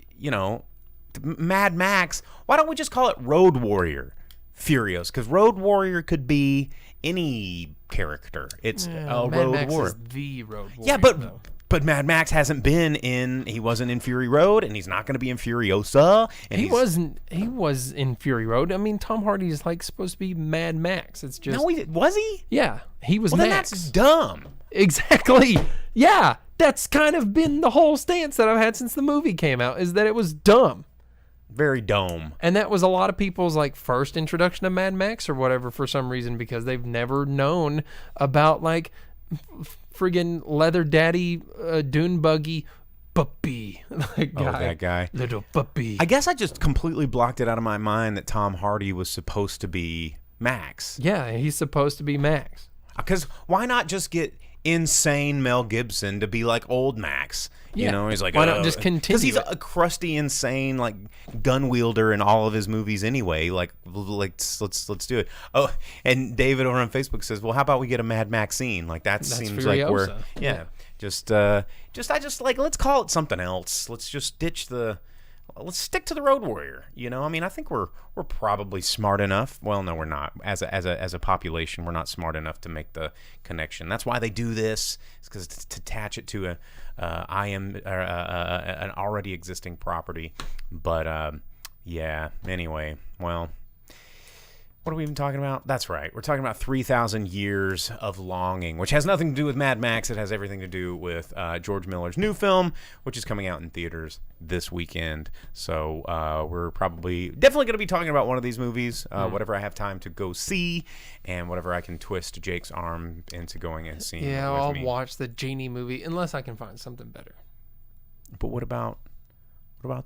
Mad Max. Why don't we just call it Road Warrior Furious? Because Road Warrior could be any character. It's a Mad Road Max Warrior. is the Road Warrior. Yeah, but Mad Max hasn't been in. He wasn't in Fury Road, and he's not going to be in Furiosa. And he wasn't. He was in Fury Road. I mean, Tom Hardy is like supposed to be Mad Max. It's just was he? Yeah, he was Well, Max. then that's dumb. Exactly. Yeah, that's kind of been the whole stance that I've had since the movie came out, is that it was dumb. Very dome. And that was a lot of people's like first introduction to Mad Max or whatever for some reason, because they've never known about like friggin' leather daddy dune buggy puppy. That guy. Little puppy. I guess I just completely blocked it out of my mind that Tom Hardy was supposed to be Max. Yeah, he's supposed to be Max. Because why not just get insane Mel Gibson to be like old Max? Yeah. He's like, why not just continue? Because he's a crusty, insane like gun wielder in all of his movies anyway. Like let's do it. Oh, and David over on Facebook says, well, how about we get a Mad Max scene? Like that seems Furiosa. like we're let's call it something else. Let's just ditch the. Let's stick to the Road Warrior. I think we're probably smart enough. Well, no, we're not. As a population, we're not smart enough to make the connection. That's why they do this. It's because to attach it to an already existing property. But yeah. Anyway, well, What are we even talking about? That's right. We're talking about 3,000 Years of Longing, which has nothing to do with Mad Max. It has everything to do with George Miller's new film, which is coming out in theaters this weekend. So we're definitely going to be talking about one of these movies, whatever I have time to go see, and whatever I can twist Jake's arm into going and seeing. Yeah, with I'll me. watch the Genie movie unless I can find something better. But what about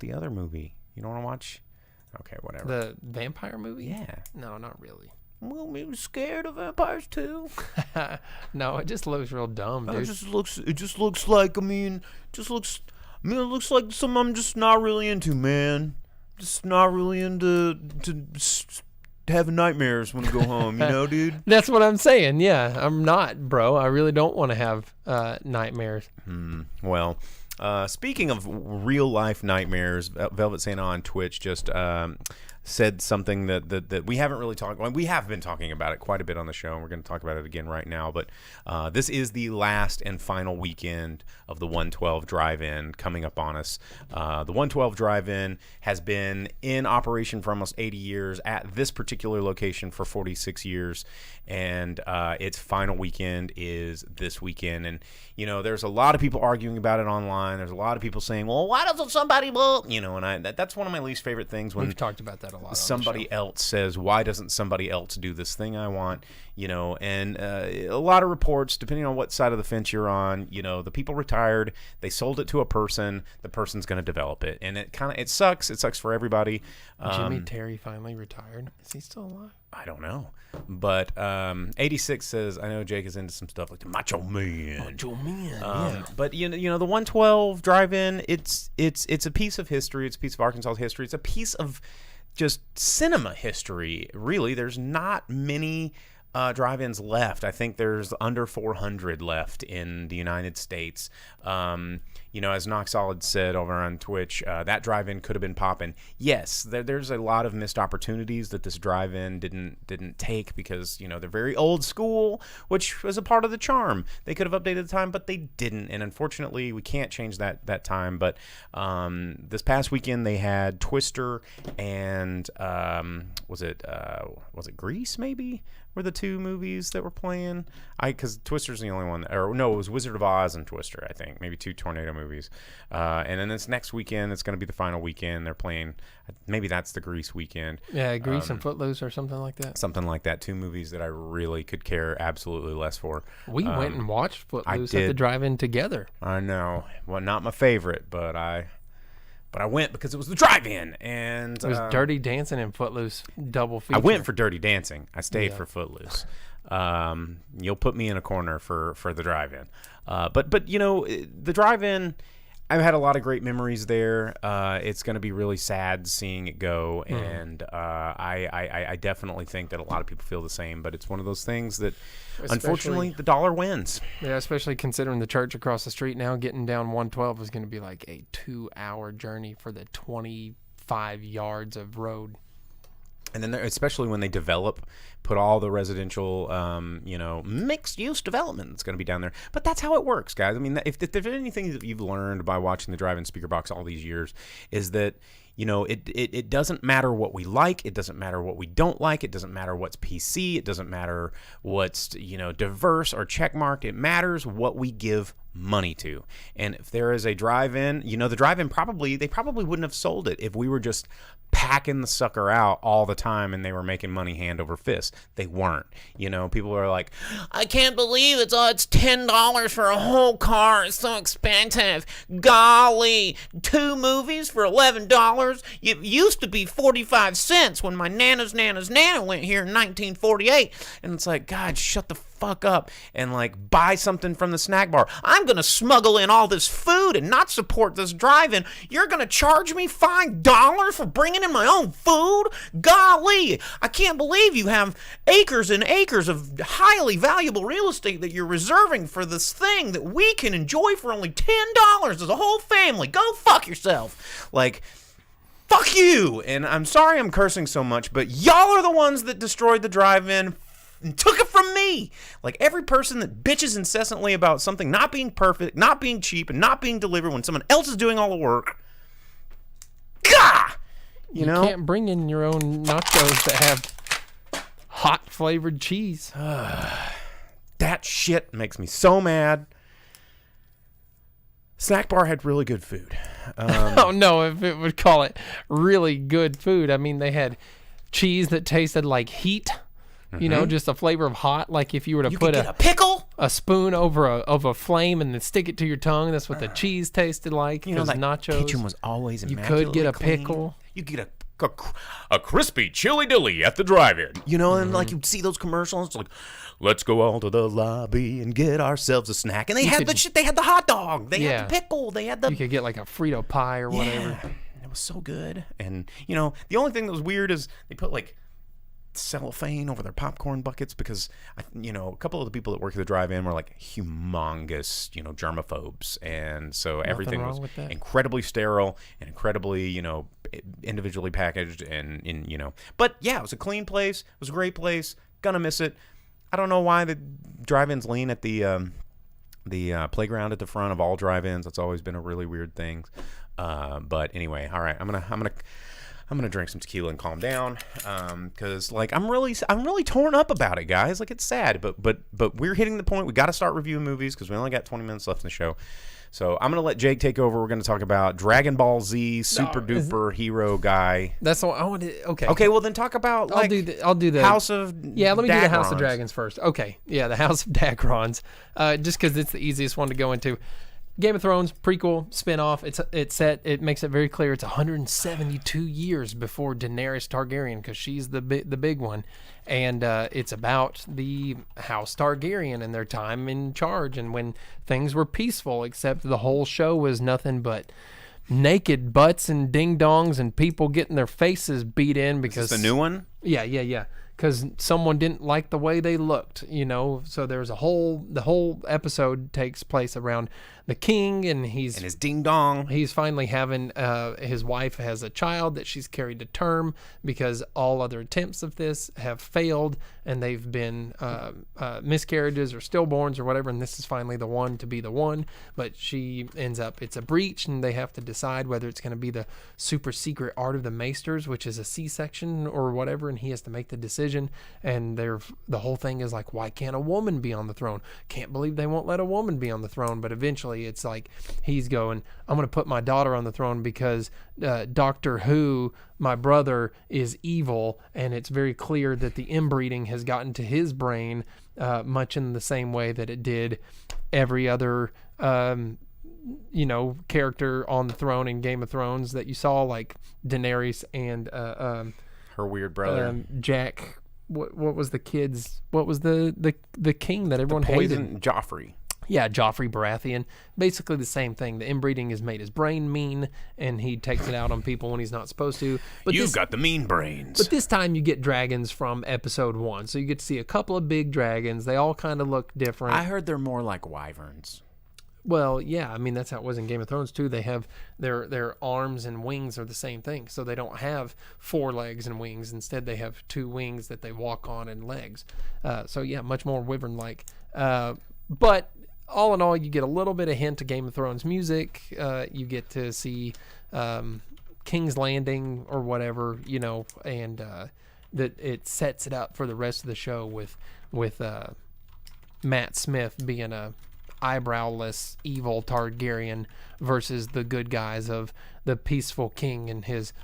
the other movie? You don't want to watch? Okay, whatever. The vampire movie? Yeah. No, not really. Well, maybe scared of vampires too. No, it just looks real dumb, dude. It just looks like it looks like something I'm just not really into, man. Just not really into having nightmares when I go home, dude. That's what I'm saying. Yeah, I'm not, bro. I really don't want to have nightmares. Well, speaking of real life nightmares, Velvet Santa on Twitch just said something that we haven't really talked. Well, we have been talking about it quite a bit on the show, and we're going to talk about it again right now. But this is the last and final weekend of the 112 Drive-In coming up on us. The 112 Drive-In has been in operation for almost 80 years at this particular location for 46 years, and its final weekend is this weekend. And there's a lot of people arguing about it online. There's a lot of people saying, "Well, why doesn't somebody vote?" And that's one of my least favorite things when We've talked about that a lot. Somebody else says, "Why doesn't somebody else do this thing I want?" And a lot of reports, depending on what side of the fence you're on, the people retired, they sold it to a person, the person's going to develop it, and it sucks. It sucks for everybody. Jimmy Terry finally retired. Is he still alive? I don't know, but 86 says, "I know Jake is into some stuff like the Macho Man." Macho Man, yeah. But the 112 Drive-In, it's a piece of history. It's a piece of Arkansas history. It's a piece of just cinema history, really. There's not many drive-ins left. I think there's under 400 left in the United States. As Knock Solid said over on Twitch, that drive-in could have been popping. Yes, there's a lot of missed opportunities that this drive-in didn't take because they're very old school, which was a part of the charm. They could have updated the time, but they didn't, and unfortunately, we can't change that time. But this past weekend they had Twister and was it Grease maybe? Were the two movies that were playing? Because Twister's the only one, or no, it was Wizard of Oz and Twister, I think. Maybe two tornado movies. And then this next weekend, it's going to be the final weekend. They're playing, maybe that's the Grease weekend. Yeah, Grease and Footloose or something like that. Something like that. Two movies that I really could care absolutely less for. We went and watched Footloose at the drive-in together. I know. Well, not my favorite, but I went because it was the drive-in, and it was Dirty Dancing and Footloose double feature. I went for Dirty Dancing. I stayed for Footloose. You'll put me in a corner for the drive-in, but the drive-in, I've had a lot of great memories there. It's going to be really sad seeing it go, and I definitely think that a lot of people feel the same. But it's one of those things that, unfortunately, the dollar wins. Yeah, especially considering the church across the street now, getting down 112 is going to be like a 2-hour journey for the 25 yards of road. And then, especially when they put all the residential, mixed-use development that's going to be down there. But that's how it works, guys. I mean, if there's anything that you've learned by watching the Drive-In Speaker Box all these years, is that, it doesn't matter what we like. It doesn't matter what we don't like. It doesn't matter what's PC. It doesn't matter what's, diverse or checkmarked. It matters what we give money to. And if there is a drive-in, the drive-in they probably wouldn't have sold it if we were just packing the sucker out all the time and they were making money hand over fist. They weren't. People are like, "I can't believe it's $10 for a whole car. It's so expensive. Golly, 2 movies for $11. It used to be 45 cents when my nana went here in 1948. And it's like, God, shut the fuck up and buy something from the snack bar. I'm gonna smuggle in all this food and not support this drive-in. You're gonna charge me $5 for bringing in my own food? Golly, I can't believe you have acres and acres of highly valuable real estate that you're reserving for this thing that we can enjoy for only $10 as a whole family. Go fuck yourself." Fuck you. And I'm sorry I'm cursing so much, but y'all are the ones that destroyed the drive-in and took it from me. Every person that bitches incessantly about something not being perfect, not being cheap, and not being delivered when someone else is doing all the work. Gah! You can't bring in your own nachos that have hot flavored cheese. That shit makes me so mad. Snack bar had really good food. Oh no, if it would call it really good food. I mean, they had cheese that tasted like heat. You know, just a flavor of hot. Like if you were to put a pickle, a spoon over a flame and then stick it to your tongue, that's what the cheese tasted like. You know, that nachos. kitchen was always You could get a clean. pickle. You get a crispy chili dilly at the drive-in. You know, and like you'd see those commercials, it's like, let's go all to the lobby and get ourselves a snack. And they had the shit. They had the hot dog. They had the pickle. They had the. You could get like a Frito pie or whatever. Yeah, it was so good. And you know, the only thing that was weird is they put like cellophane over their popcorn buckets because you know, a couple of the people that work at the drive-in were like humongous, you know, germaphobes, and so everything was incredibly sterile and incredibly, you know, individually packaged and in, you know, but yeah, it was a clean place. It was a great place. Gonna miss it. I don't know why the drive-ins lean at the playground at the front of all drive-ins. That's always been a really weird thing. But anyway, all right, I'm gonna drink some tequila and calm down, because like I'm really torn up about it, guys. Like it's sad, but we're hitting the point. We got to start reviewing movies because we only got 20 minutes left in the show. So I'm gonna let Jake take over. We're gonna talk about Dragon Ball Z, super duper hero guy. That's all I want to. Okay. Okay. Well, then talk about. Like, I'll do the House of. Yeah, let me do the House of Dagrons. Dragons first. Okay. Yeah, the House of Dagrons. Just because it's the easiest one to go into. Game of Thrones prequel spinoff. It makes it very clear it's 172 years before Daenerys Targaryen because she's the big one, and it's about the House Targaryen and their time in charge and when things were peaceful. Except the whole show was nothing but naked butts and ding dongs and people getting their faces beat in because Is this the new one? Yeah. Because someone didn't like the way they looked, you know. So there's the whole episode takes place around the king and his ding dong. He's finally having his wife has a child that she's carried to term because all other attempts of this have failed and they've been miscarriages or stillborns or whatever. And this is finally the one to be the one. But she ends up, it's a breach and they have to decide whether it's going to be the super secret art of the Maesters, which is a C-section or whatever. And he has to make the decision. And the whole thing is like, why can't a woman be on the throne? Can't believe they won't let a woman be on the throne. But eventually it's like he's going, I'm going to put my daughter on the throne because Doctor Who, my brother, is evil. And it's very clear that the inbreeding has gotten to his brain much in the same way that it did every other you know, character on the throne in Game of Thrones that you saw, like Daenerys and her weird brother Jack. What was the kids? What was the king that everyone hated? Joffrey. Yeah, Joffrey Baratheon. Basically the same thing. The inbreeding has made his brain mean, and he takes it out on people when he's not supposed to. But You've got the mean brains. But this time you get dragons from episode 1, so you get to see a couple of big dragons. They all kind of look different. I heard they're more like wyverns. Well, yeah, I mean, that's how it was in Game of Thrones, too. They have their arms and wings are the same thing. So they don't have 4 legs and wings. Instead, they have 2 wings that they walk on and legs. So, yeah, much more wyvern-like. But all in all, you get a little bit of hint of Game of Thrones music. You get to see King's Landing or whatever, you know, and that it sets it up for the rest of the show with Matt Smith being a eyebrowless evil Targaryen versus the good guys of the peaceful king and his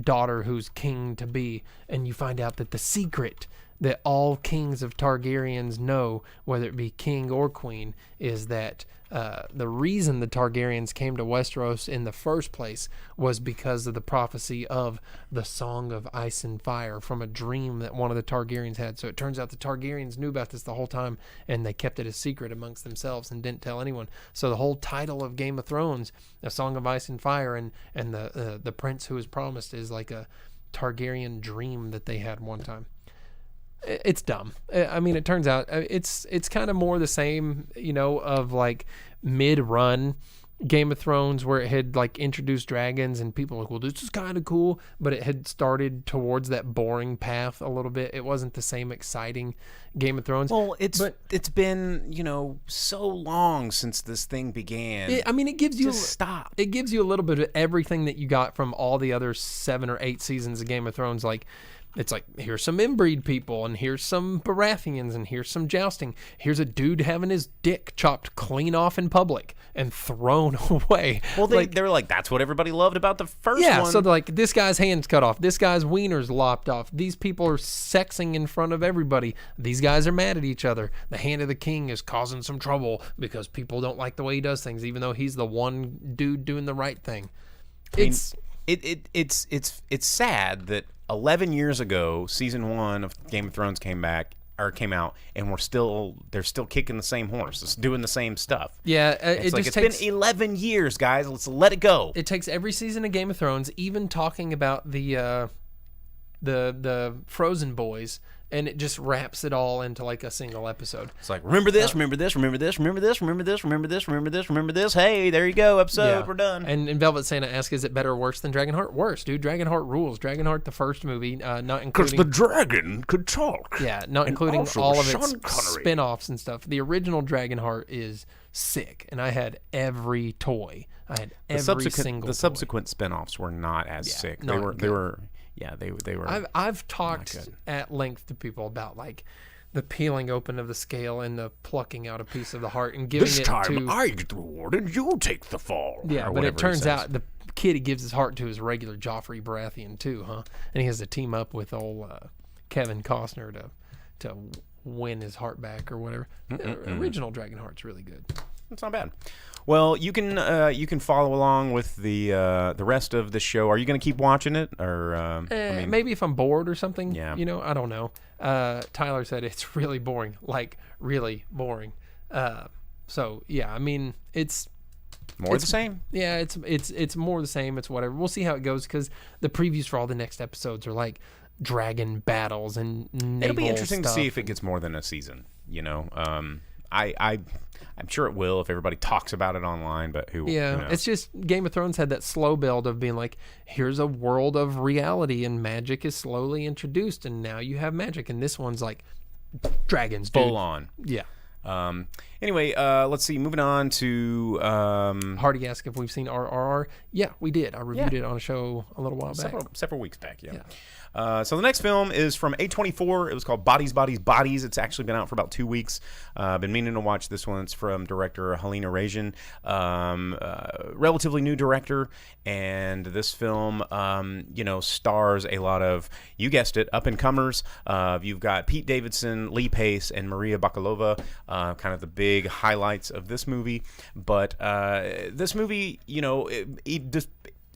daughter who's king to be. And you find out that the secret that all kings of Targaryens know, whether it be king or queen, is that the reason the Targaryens came to Westeros in the first place was because of the prophecy of the Song of Ice and Fire from a dream that one of the Targaryens had. So it turns out the Targaryens knew about this the whole time, and they kept it a secret amongst themselves and didn't tell anyone. So the whole title of Game of Thrones, A Song of Ice and Fire, and the prince who was promised is like a Targaryen dream that they had one time. It's dumb. I mean, it turns out it's kind of more the same, you know, of like mid-run Game of Thrones where it had like introduced dragons and people were like, well, this is kind of cool, but it had started towards that boring path a little bit. It wasn't the same exciting Game of Thrones. Well, it's been, you know, so long since this thing began. It gives you stop. It gives you a little bit of everything that you got from all the other 7 or 8 seasons of Game of Thrones, like It's like, here's some inbreed people, and here's some Baratheons, and here's some jousting. Here's a dude having his dick chopped clean off in public and thrown away. Well, they were like, that's what everybody loved about the first one. Yeah, so they're like, this guy's hand's cut off. This guy's wiener's lopped off. These people are sexing in front of everybody. These guys are mad at each other. The Hand of the King is causing some trouble because people don't like the way he does things, even though he's the one dude doing the right thing. It's sad that 11 years ago, season 1 of Game of Thrones came out, and they're still kicking the same horse, it's doing the same stuff. Yeah, it's been 11 years, guys. Let's let it go. It takes every season of Game of Thrones, even talking about the Frozen boys, and it just wraps it all into like a single episode. It's like, remember this, remember this, remember this, remember this, remember this, remember this, remember this, remember this. Hey, there you go, episode, we're done. And Velvet Santa asks, is it better or worse than Dragonheart? Worse, dude. Dragonheart rules. Dragonheart, the first movie, not including... Because the dragon could talk. Yeah, not including all of its spin-offs and stuff. The original Dragonheart is sick, and I had every toy. I had every single The toy. subsequent spin-offs were not as sick. They were. I've talked at length to people about like the peeling open of the scale and the plucking out a piece of the heart and giving This it time to... I get the reward and you take the fall. Yeah, or but it whatever he turns says. out the kid, he gives his heart to his regular Joffrey Baratheon too, huh? And he has to team up with old Kevin Costner to win his heart back or whatever. The original Dragonheart's really good. It's not bad. Well, you can follow along with the rest of the show. Are you going to keep watching it, or maybe if I'm bored or something? Yeah. I don't know. Tyler said it's really boring, like really boring. So yeah, I mean it's more the same? Yeah, it's more the same. It's whatever. We'll see how it goes because the previews for all the next episodes are like dragon battles and naval It'll be interesting to stuff. see if it gets more than a season. I'm sure it will if everybody talks about it online, but who knows? It's just Game of Thrones had that slow build of being like, here's a world of reality and magic is slowly introduced and now you have magic, and this one's like dragons, dude. Full on. Yeah. Anyway, let's see. Moving on to Hardy asked if we've seen RRR. Yeah, we did. I reviewed it on a show a little while back. several weeks back. Yeah. So the next film is from A24. It was called Bodies, Bodies, Bodies. It's actually been out for about 2 weeks. I've been meaning to watch this one. It's from director Helena Rajan, relatively new director. And this film, stars a lot of, you guessed it, up-and-comers. You've got Pete Davidson, Lee Pace, and Maria Bakalova, kind of the big highlights of this movie. But this movie,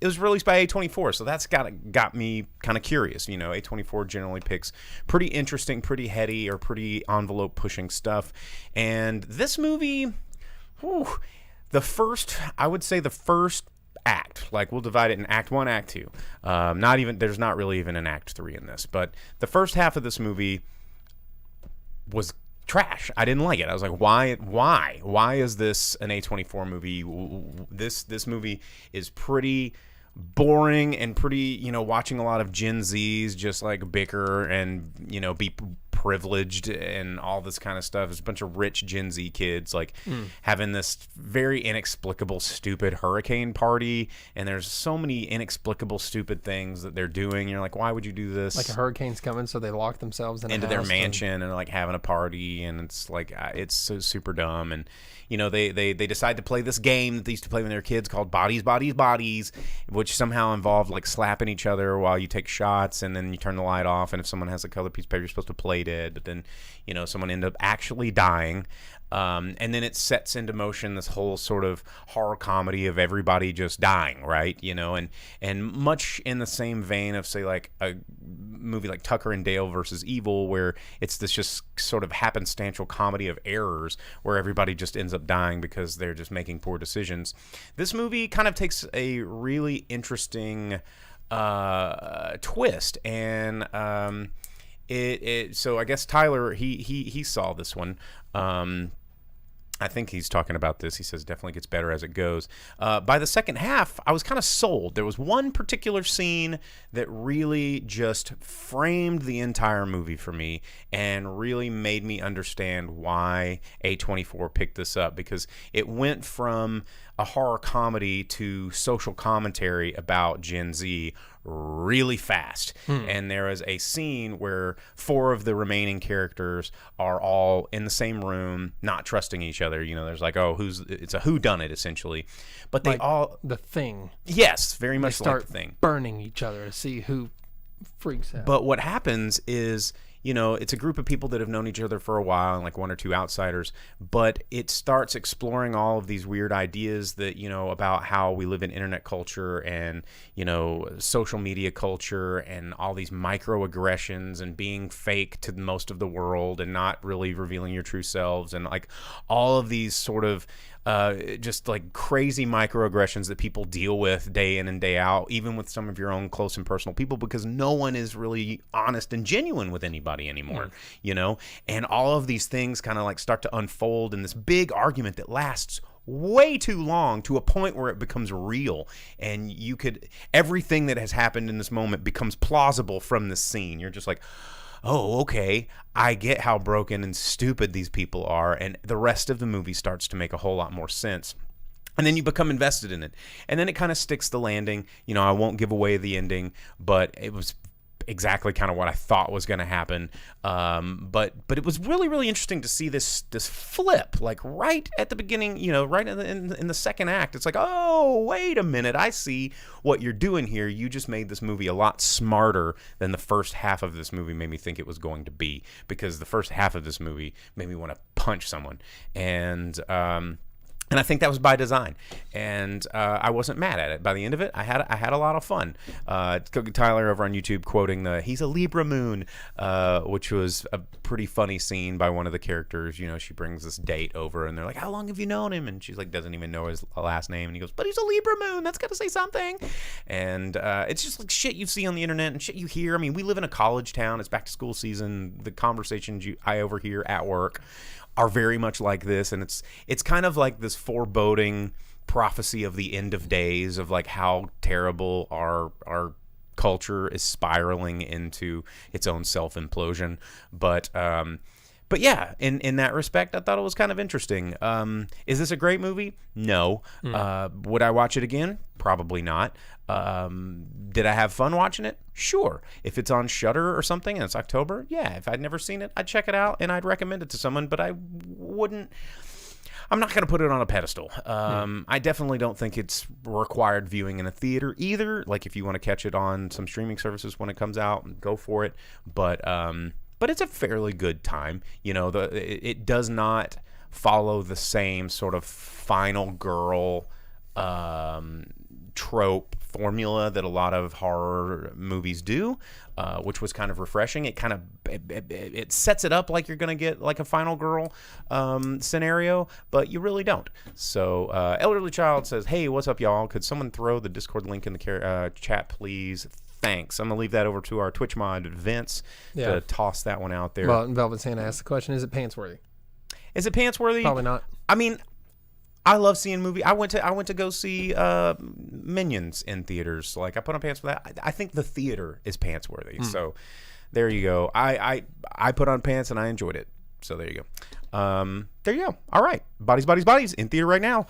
it was released by A24, so that's got me kind of curious. A24 generally picks pretty interesting, pretty heady, or pretty envelope-pushing stuff. And this movie, I would say the first act, like we'll divide it in Act 1, Act 2. There's not really even an Act 3 in this, but the first half of this movie was trash. I didn't like it. I was like, why is this an A24 movie? This movie is pretty boring and pretty, watching a lot of Gen Zs just like bicker and, be privileged and all this kind of stuff. It's a bunch of rich Gen Z kids like having this very inexplicable, stupid hurricane party, and there's so many inexplicable, stupid things that they're doing. You're like, why would you do this? Like a hurricane's coming, so they lock themselves in into a their house mansion and like having a party, and it's like it's so super dumb. And they decide to play this game that they used to play when they were kids called Bodies, Bodies, Bodies, which somehow involved like slapping each other while you take shots, and then you turn the light off, and if someone has a colored piece of paper, you're supposed to play dead, but then someone ended up actually dying. And then it sets into motion this whole sort of horror comedy of everybody just dying, right? And much in the same vein of, say, like a movie like Tucker and Dale versus Evil, where it's this just sort of happenstantial comedy of errors where everybody just ends up dying because they're just making poor decisions. This movie kind of takes a really interesting twist, and so I guess Tyler he saw this one. I think he's talking about this. He says definitely gets better as it goes. By the second half, I was kind of sold. There was one particular scene that really just framed the entire movie for me and really made me understand why A24 picked this up, because it went from a horror comedy to social commentary about Gen Z really fast. And there is a scene where 4 of the remaining characters are all in the same room, not trusting each other. You know, there's like, it's a whodunit essentially, but they Like all the Thing. yes, very They much start like the Thing. burning each other to see who freaks out. But what happens is, you know, it's a group of people that have known each other for a while, and like 1 or 2 outsiders, but it starts exploring all of these weird ideas that, you know, about how we live in internet culture and, you know, social media culture and all these microaggressions and being fake to most of the world and not really revealing your true selves, and like all of these sort of just like crazy microaggressions that people deal with day in and day out, even with some of your own close and personal people, because no one is really honest and genuine with anybody anymore, you know? And all of these things kind of like start to unfold in this big argument that lasts way too long, to a point where it becomes real, and everything that has happened in this moment becomes plausible from this scene. You're just like, oh, okay, I get how broken and stupid these people are, and the rest of the movie starts to make a whole lot more sense. And then you become invested in it. And then it kind of sticks the landing. You know, I won't give away the ending, but it was exactly kind of what I thought was going to happen. But it was really, really interesting to see this flip, like right at the beginning, you know, right in the second act. It's like, oh, wait a minute, I see what you're doing here. You just made this movie a lot smarter than the first half of this movie made me think it was going to be, because the first half of this movie made me want to punch someone. And I think that was by design, and I wasn't mad at it. By the end of it, I had a lot of fun. Tyler over on YouTube quoting "He's a Libra moon," which was a pretty funny scene by one of the characters. You know, she brings this date over, and they're like, "How long have you known him?" And she's like, doesn't even know his last name, and he goes, "But he's a Libra moon. That's got to say something." And it's just like shit you see on the internet and shit you hear. I mean, we live in a college town. It's back to school season. The conversations I overhear at work are very much like this, and it's kind of like this foreboding prophecy of the end of days, of like how terrible our culture is spiraling into its own self-implosion. But yeah, in that respect, I thought it was kind of interesting. Is this a great movie? No. Would I watch it again? Probably not. Did I have fun watching it? Sure. If it's on Shudder or something and it's October, yeah. If I'd never seen it, I'd check it out and I'd recommend it to someone, but I'm not going to put it on a pedestal. I definitely don't think it's required viewing in a theater either. Like, if you want to catch it on some streaming services when it comes out, go for it. But it's a fairly good time. You know, it does not follow the same sort of final girl trope formula that a lot of horror movies do, which was kind of refreshing. It sets it up like you're gonna get like a final girl scenario, but you really don't. So Elderly Child says, "Hey, what's up, y'all? Could someone throw the Discord link in the chat, please? Thanks." I'm gonna leave that over to our Twitch mod Vince to toss that one out there. Well, Velvet Santa asked the question: is it pants worthy? Is it pants worthy? Probably not. I mean, I love seeing movies. I went to go see Minions in theaters. Like, I put on pants for that. I think the theater is pants worthy. So there you go. I put on pants and I enjoyed it. So there you go. There you go. All right, Bodies in theater right now.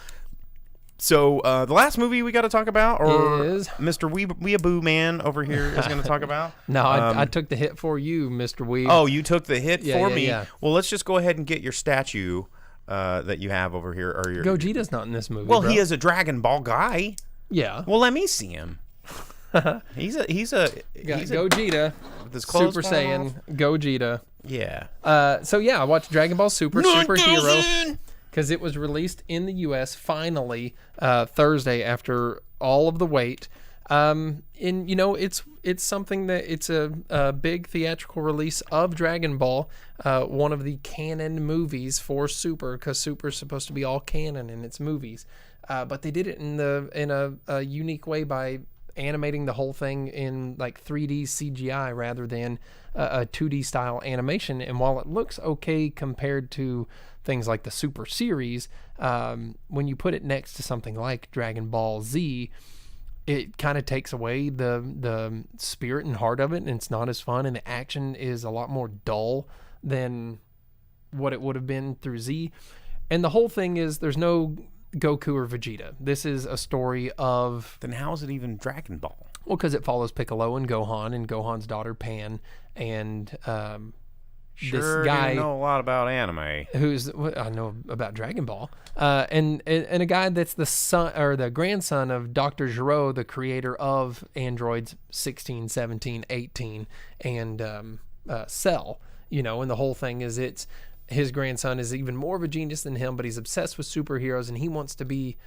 So the last movie we got to talk about, or is Mr. Weeaboo Man over here is going to talk about. No, I took the hit for you, Mr. Weeb. Oh, you took the hit for me. Yeah. Well, let's just go ahead and get your statue that you have over here. Or your Gogeta's not in this movie. Well, bro. he is a Dragon Ball guy. Yeah. Well, let me see him. he's a Gogeta, Super Saiyan, Gogeta. Yeah. So yeah, I watched Dragon Ball Super Superhero because it was released in the U.S. finally Thursday after all of the wait. And you know, it's something that it's a big theatrical release of Dragon Ball, one of the canon movies for Super, because Super's supposed to be all canon in its movies. But they did it in a unique way by animating the whole thing in like 3D CGI rather than a 2D style animation. And while it looks okay compared to things like the Super series, when you put it next to something like Dragon Ball Z, it kind of takes away the spirit and heart of it, and it's not as fun, and the action is a lot more dull than what it would have been through Z. And the whole thing is there's no Goku or Vegeta. This is a story of... Then how is it even Dragon Ball? Well, because it follows Piccolo and Gohan's daughter Pan, and Sure, this guy didn't know a lot about anime. I know about Dragon Ball, and a guy that's the son or the grandson of Dr. Gero, the creator of androids 16, 17, 18, and Cell. You know, and the whole thing is his grandson is even more of a genius than him, but he's obsessed with superheroes and he wants to be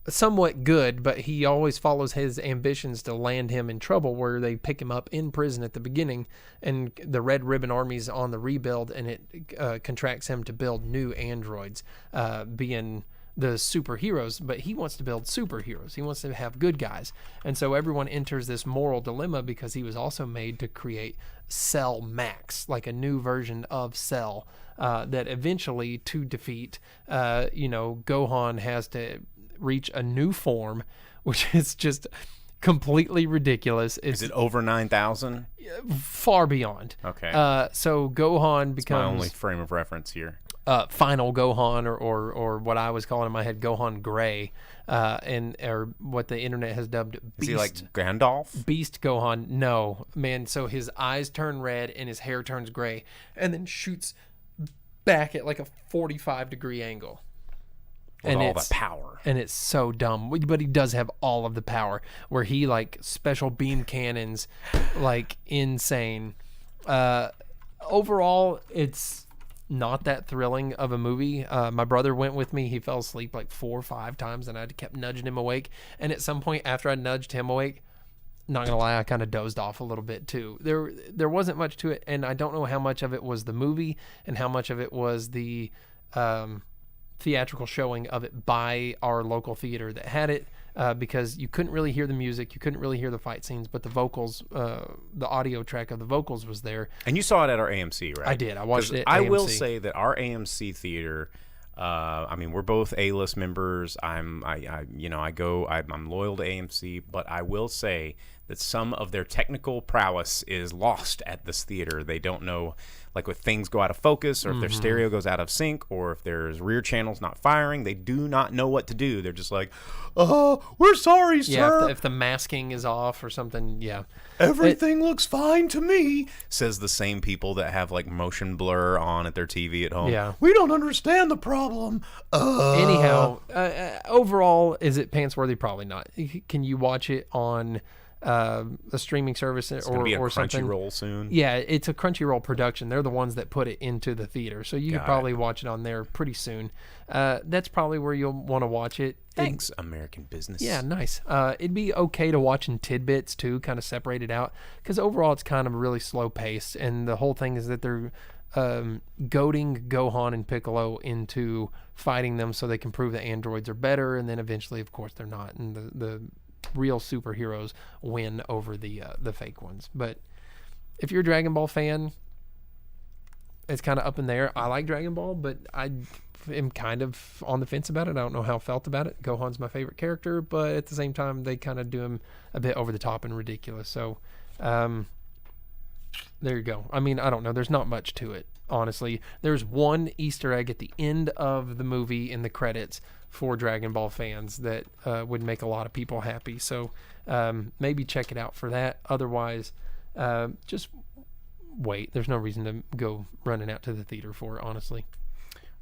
somewhat good, but he always follows his ambitions to land him in trouble, where they pick him up in prison at the beginning, and the Red Ribbon Army's on the rebuild, and it contracts him to build new androids, being the superheroes, but he wants to build superheroes. He wants to have good guys. And so everyone enters this moral dilemma because he was also made to create Cell Max, like a new version of Cell, that eventually, to defeat, Gohan has to reach a new form, which is just completely ridiculous. Is it over 9,000? Far beyond. Okay. So Gohan becomes... It's my only frame of reference here. Final Gohan, or what I was calling in my head Gohan Gray, or what the internet has dubbed Beast. Is he like Gandalf? Beast Gohan. No, man. So his eyes turn red and his hair turns gray, and then shoots back at like a 45-degree angle. With all the power. And it's so dumb. But he does have all of the power, where he like special beam cannons like insane. Overall, it's not that thrilling of a movie. My brother went with me. He fell asleep like 4 or 5 times, and I kept nudging him awake. And at some point after I nudged him awake, not gonna lie, I kind of dozed off a little bit too. There wasn't much to it, and I don't know how much of it was the movie and how much of it was the theatrical showing of it by our local theater that had it, because you couldn't really hear the music, you couldn't really hear the fight scenes, but the vocals, the audio track of the vocals was there. And you saw it at our AMC, right? I did. I watched it at I AMC. will say that our AMC theater, I mean, we're both A-list members. I'm loyal to AMC, but I will say that some of their technical prowess is lost at this theater. They don't know, like, if things go out of focus, or if their stereo goes out of sync, or if there's rear channels not firing. They do not know what to do. They're just like, we're sorry, sir. Yeah, if the masking is off or something, yeah. Everything looks fine to me, says the same people that have, like, motion blur on at their TV at home. Yeah. We don't understand the problem. Anyhow, overall, is it pants-worthy? Probably not. Can you watch it on a streaming service or gonna be a something? Crunchyroll soon. Yeah, it's a Crunchyroll production. They're the ones that put it into the theater, so you could probably watch it on there pretty soon. That's probably where you'll want to watch it. Thanks, American business. Yeah, nice. It'd be okay to watch in tidbits too, kind of separated out, because overall it's kind of really slow paced, and the whole thing is that they're goading Gohan and Piccolo into fighting them so they can prove that androids are better, and then eventually, of course, they're not, and the real superheroes win over the fake ones. But if you're a Dragon Ball fan, it's kind of up in there. I like Dragon Ball, but I am kind of on the fence about it. I don't know how I felt about it. Gohan's my favorite character, but at the same time, they kind of do him a bit over the top and ridiculous. So there you go. I mean, I don't know. There's not much to it, honestly. There's one Easter egg at the end of the movie in the credits for Dragon Ball fans that would make a lot of people happy. So maybe check it out for that. Otherwise, just wait. There's no reason to go running out to the theater for it, honestly.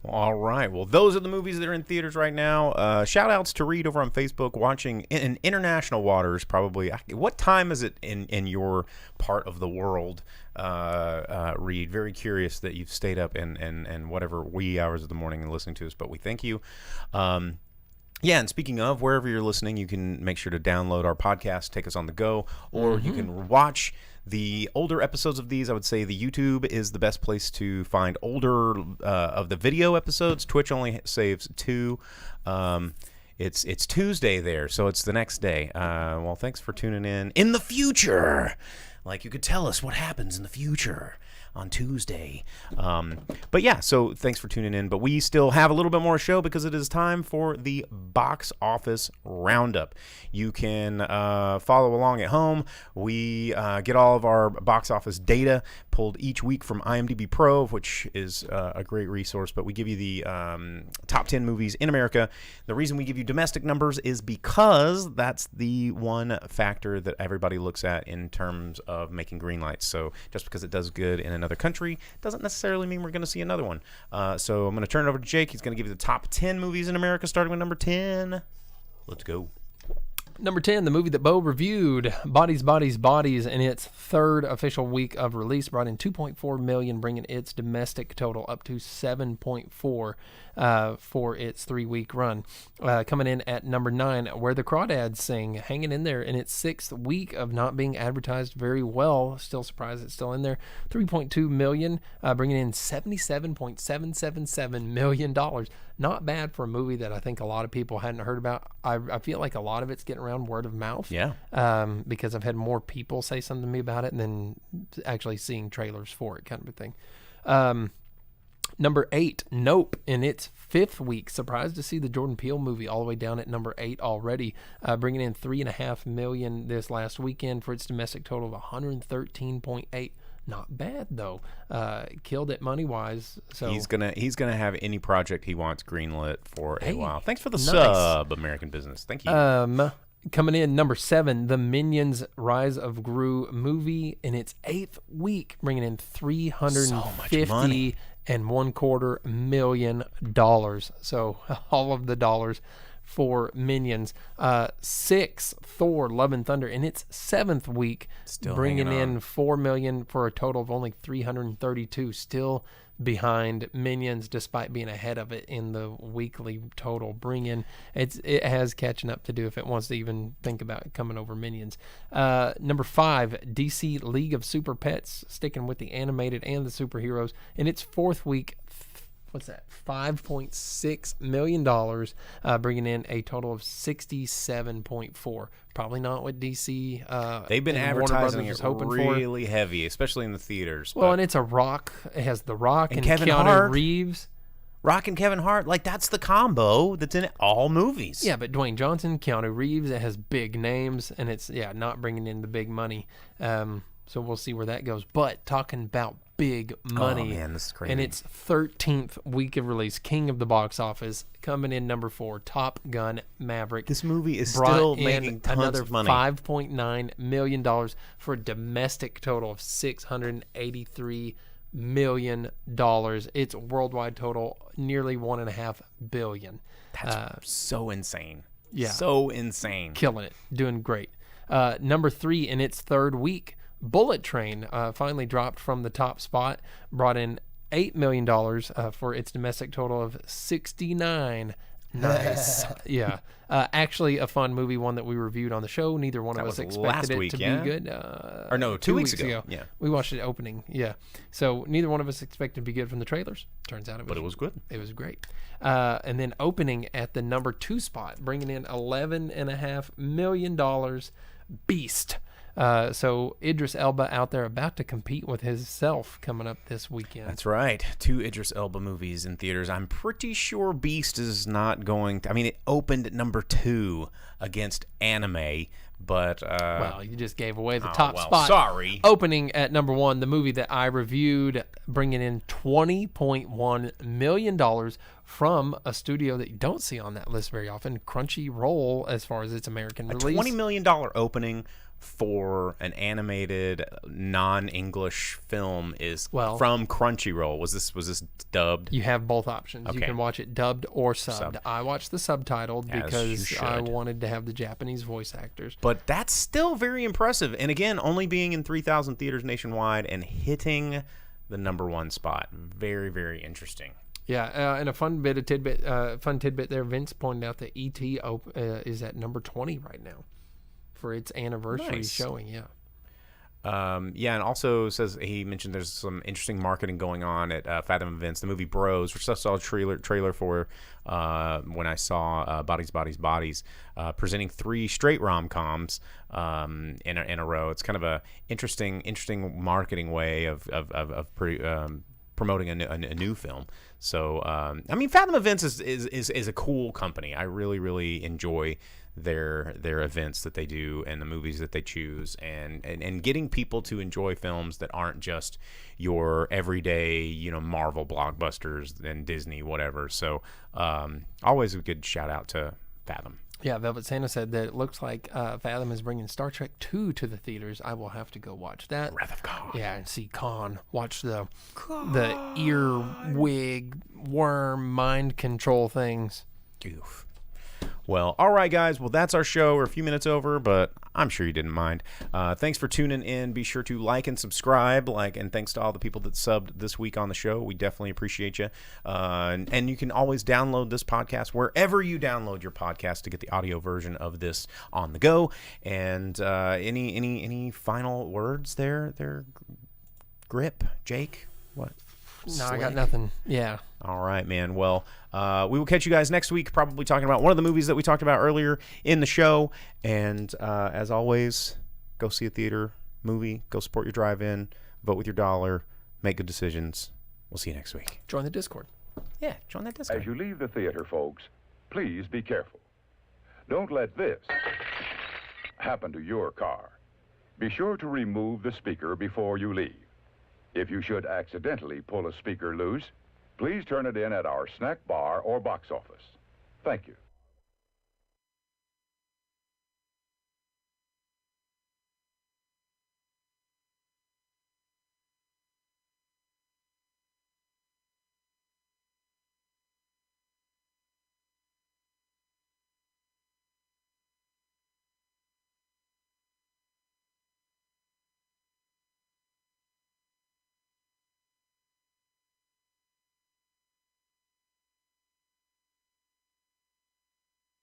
All right. Well, those are the movies that are in theaters right now. Shout outs to Reed over on Facebook, watching in international waters, probably. What time is it in your part of the world, Reed? Very curious that you've stayed up and whatever wee hours of the morning and listening to us, but we thank you. Yeah, and speaking of, wherever you're listening, you can make sure to download our podcast, Take Us on the Go, or you can watch the older episodes of these. I would say the YouTube is the best place to find older of the video episodes. Twitch only saves 2. It's Tuesday there, so it's the next day. Well, thanks for tuning in the future. Like, you could tell us what happens in the future. on Tuesday. But yeah, so thanks for tuning in. But we still have a little bit more show because it is time for the Box Office Roundup. You can follow along at home. We get all of our box office data pulled each week from IMDb Pro, which is a great resource. But we give you the top 10 movies in America. The reason we give you domestic numbers is because that's the one factor that everybody looks at in terms of making green lights. So just because it does good in another country doesn't necessarily mean we're going to see another one. So I'm going to turn it over to Jake. He's going to give you the top 10 movies in America, starting with number 10. Let's go. Number 10, the movie that Bo reviewed, Bodies, Bodies, Bodies, in its third official week of release, brought in $2.4 million, bringing its domestic total up to $7.4 for its 3-week run. Coming in at number 9, Where the Crawdads Sing, hanging in there in its 6th week of not being advertised very well. Still surprised it's still in there. $3.2 million, bringing in $77.777 million. Not bad for a movie that I think a lot of people hadn't heard about. I feel like a lot of it's getting around word of mouth. Yeah. Because I've had more people say something to me about it than actually seeing trailers for it, kind of a thing. Number 8, Nope, in its 5th week. Surprised to see the Jordan Peele movie all the way down at number 8 already, bringing in $3.5 million this last weekend for its domestic total of $113.8. Not bad though. Killed it money wise. So he's gonna have any project he wants greenlit for a while. Thanks for the nice sub, American Business. Thank you. Coming in number 7, The Minions: Rise of Gru movie in its 8th week, bringing in $350.25 million. So all of the dollars for Minions. 6, Thor: Love and Thunder in its 7th week, Still bringing hanging in on. $4 million for a total of only 332. Still behind Minions, despite being ahead of it in the weekly total. It has catching up to do if it wants to even think about coming over Minions. Number 5, DC League of Super Pets, sticking with the animated and the superheroes in its 4th week. What's that? $5.6 million, bringing in a total of $67.4. Probably not what DC. They've been and Warner advertising Brothers it is hoping for. really heavy, especially in the theaters. Well, but and it's a Rock. It has The Rock and Kevin Keanu Hart. Reeves. Rock and Kevin Hart, like that's the combo that's in all movies. Yeah, but Dwayne Johnson, Keanu Reeves, it has big names, and it's not bringing in the big money. So we'll see where that goes. But talking about big money, Oh man, this is crazy. in its 13th week of release, king of the box office, coming in number 4, Top Gun Maverick. This movie is brought still in making tons another of money. $5.9 million for a domestic total of $683 million. Its worldwide total, nearly $1.5 billion. That's so insane. Yeah. So insane. Killing it, doing great. Number 3 in its 3rd week, Bullet Train finally dropped from the top spot, brought in $8 million for its domestic total of $69. Nice. Yeah. Actually, a fun movie, one that we reviewed on the show. Neither one of us was expected last it week, to yeah? be good. Or no, 2 weeks ago. Yeah. We watched it opening. Yeah. So neither one of us expected to be good from the trailers. Turns out But it was good. It was great. And then opening at the number 2 spot, bringing in $11.5 million, Beast. So Idris Elba out there about to compete with himself coming up this weekend. That's right. 2 Idris Elba movies in theaters. I'm pretty sure Beast is not going to... I mean, it opened at number 2 against Anime, but... Well, you just gave away the top well, spot. sorry. Opening at number 1, the movie that I reviewed, bringing in $20.1 million from a studio that you don't see on that list very often, Crunchyroll, as far as its American release. $20 million opening for an animated non-English film is from Crunchyroll. Was this dubbed? You have both options. Okay. You can watch it dubbed or subbed. I watched the subtitled As because you I should. wanted to have the Japanese voice actors. But that's still very impressive. And again, only being in 3,000 theaters nationwide and hitting the number 1 spot. Very, very interesting. Yeah, and a fun tidbit there. Vince pointed out that E.T. is at number 20 right now for its anniversary Nice. showing. Yeah. Yeah, and also says he mentioned there's some interesting marketing going on at Fathom Events. The movie Bros, which I saw a trailer for when I saw Bodies, Bodies, Bodies, presenting 3 straight rom-coms in a row. It's kind of a interesting marketing way of promoting a new film. So I mean, Fathom Events is a cool company. I really enjoy their events that they do and the movies that they choose, and getting people to enjoy films that aren't just your everyday, you know, Marvel blockbusters and Disney whatever. So always a good shout out to Fathom. Yeah, Velvet Santa said that it looks like Fathom is bringing Star Trek 2 to the theaters. I will have to go watch that. Wrath of Khan. Yeah, and see Khan. Watch the earwig worm mind control things. Oof. Well, all right, guys. Well, that's our show. We're a few minutes over, but I'm sure you didn't mind. Thanks for tuning in. Be sure to like and subscribe. And thanks to all the people that subbed this week on the show. We definitely appreciate you. And you can always download this podcast wherever you download your podcast to get the audio version of this on the go. And any final words there? Grip, Jake? What? No, I got nothing. Yeah. All right, man. Well, we will catch you guys next week, probably talking about one of the movies that we talked about earlier in the show. And as always, go see a theater movie. Go support your drive-in. Vote with your dollar. Make good decisions. We'll see you next week. Join the Discord. Yeah, join that Discord. As you leave the theater, folks, please be careful. Don't let this happen to your car. Be sure to remove the speaker before you leave. If you should accidentally pull a speaker loose, please turn it in at our snack bar or box office. Thank you.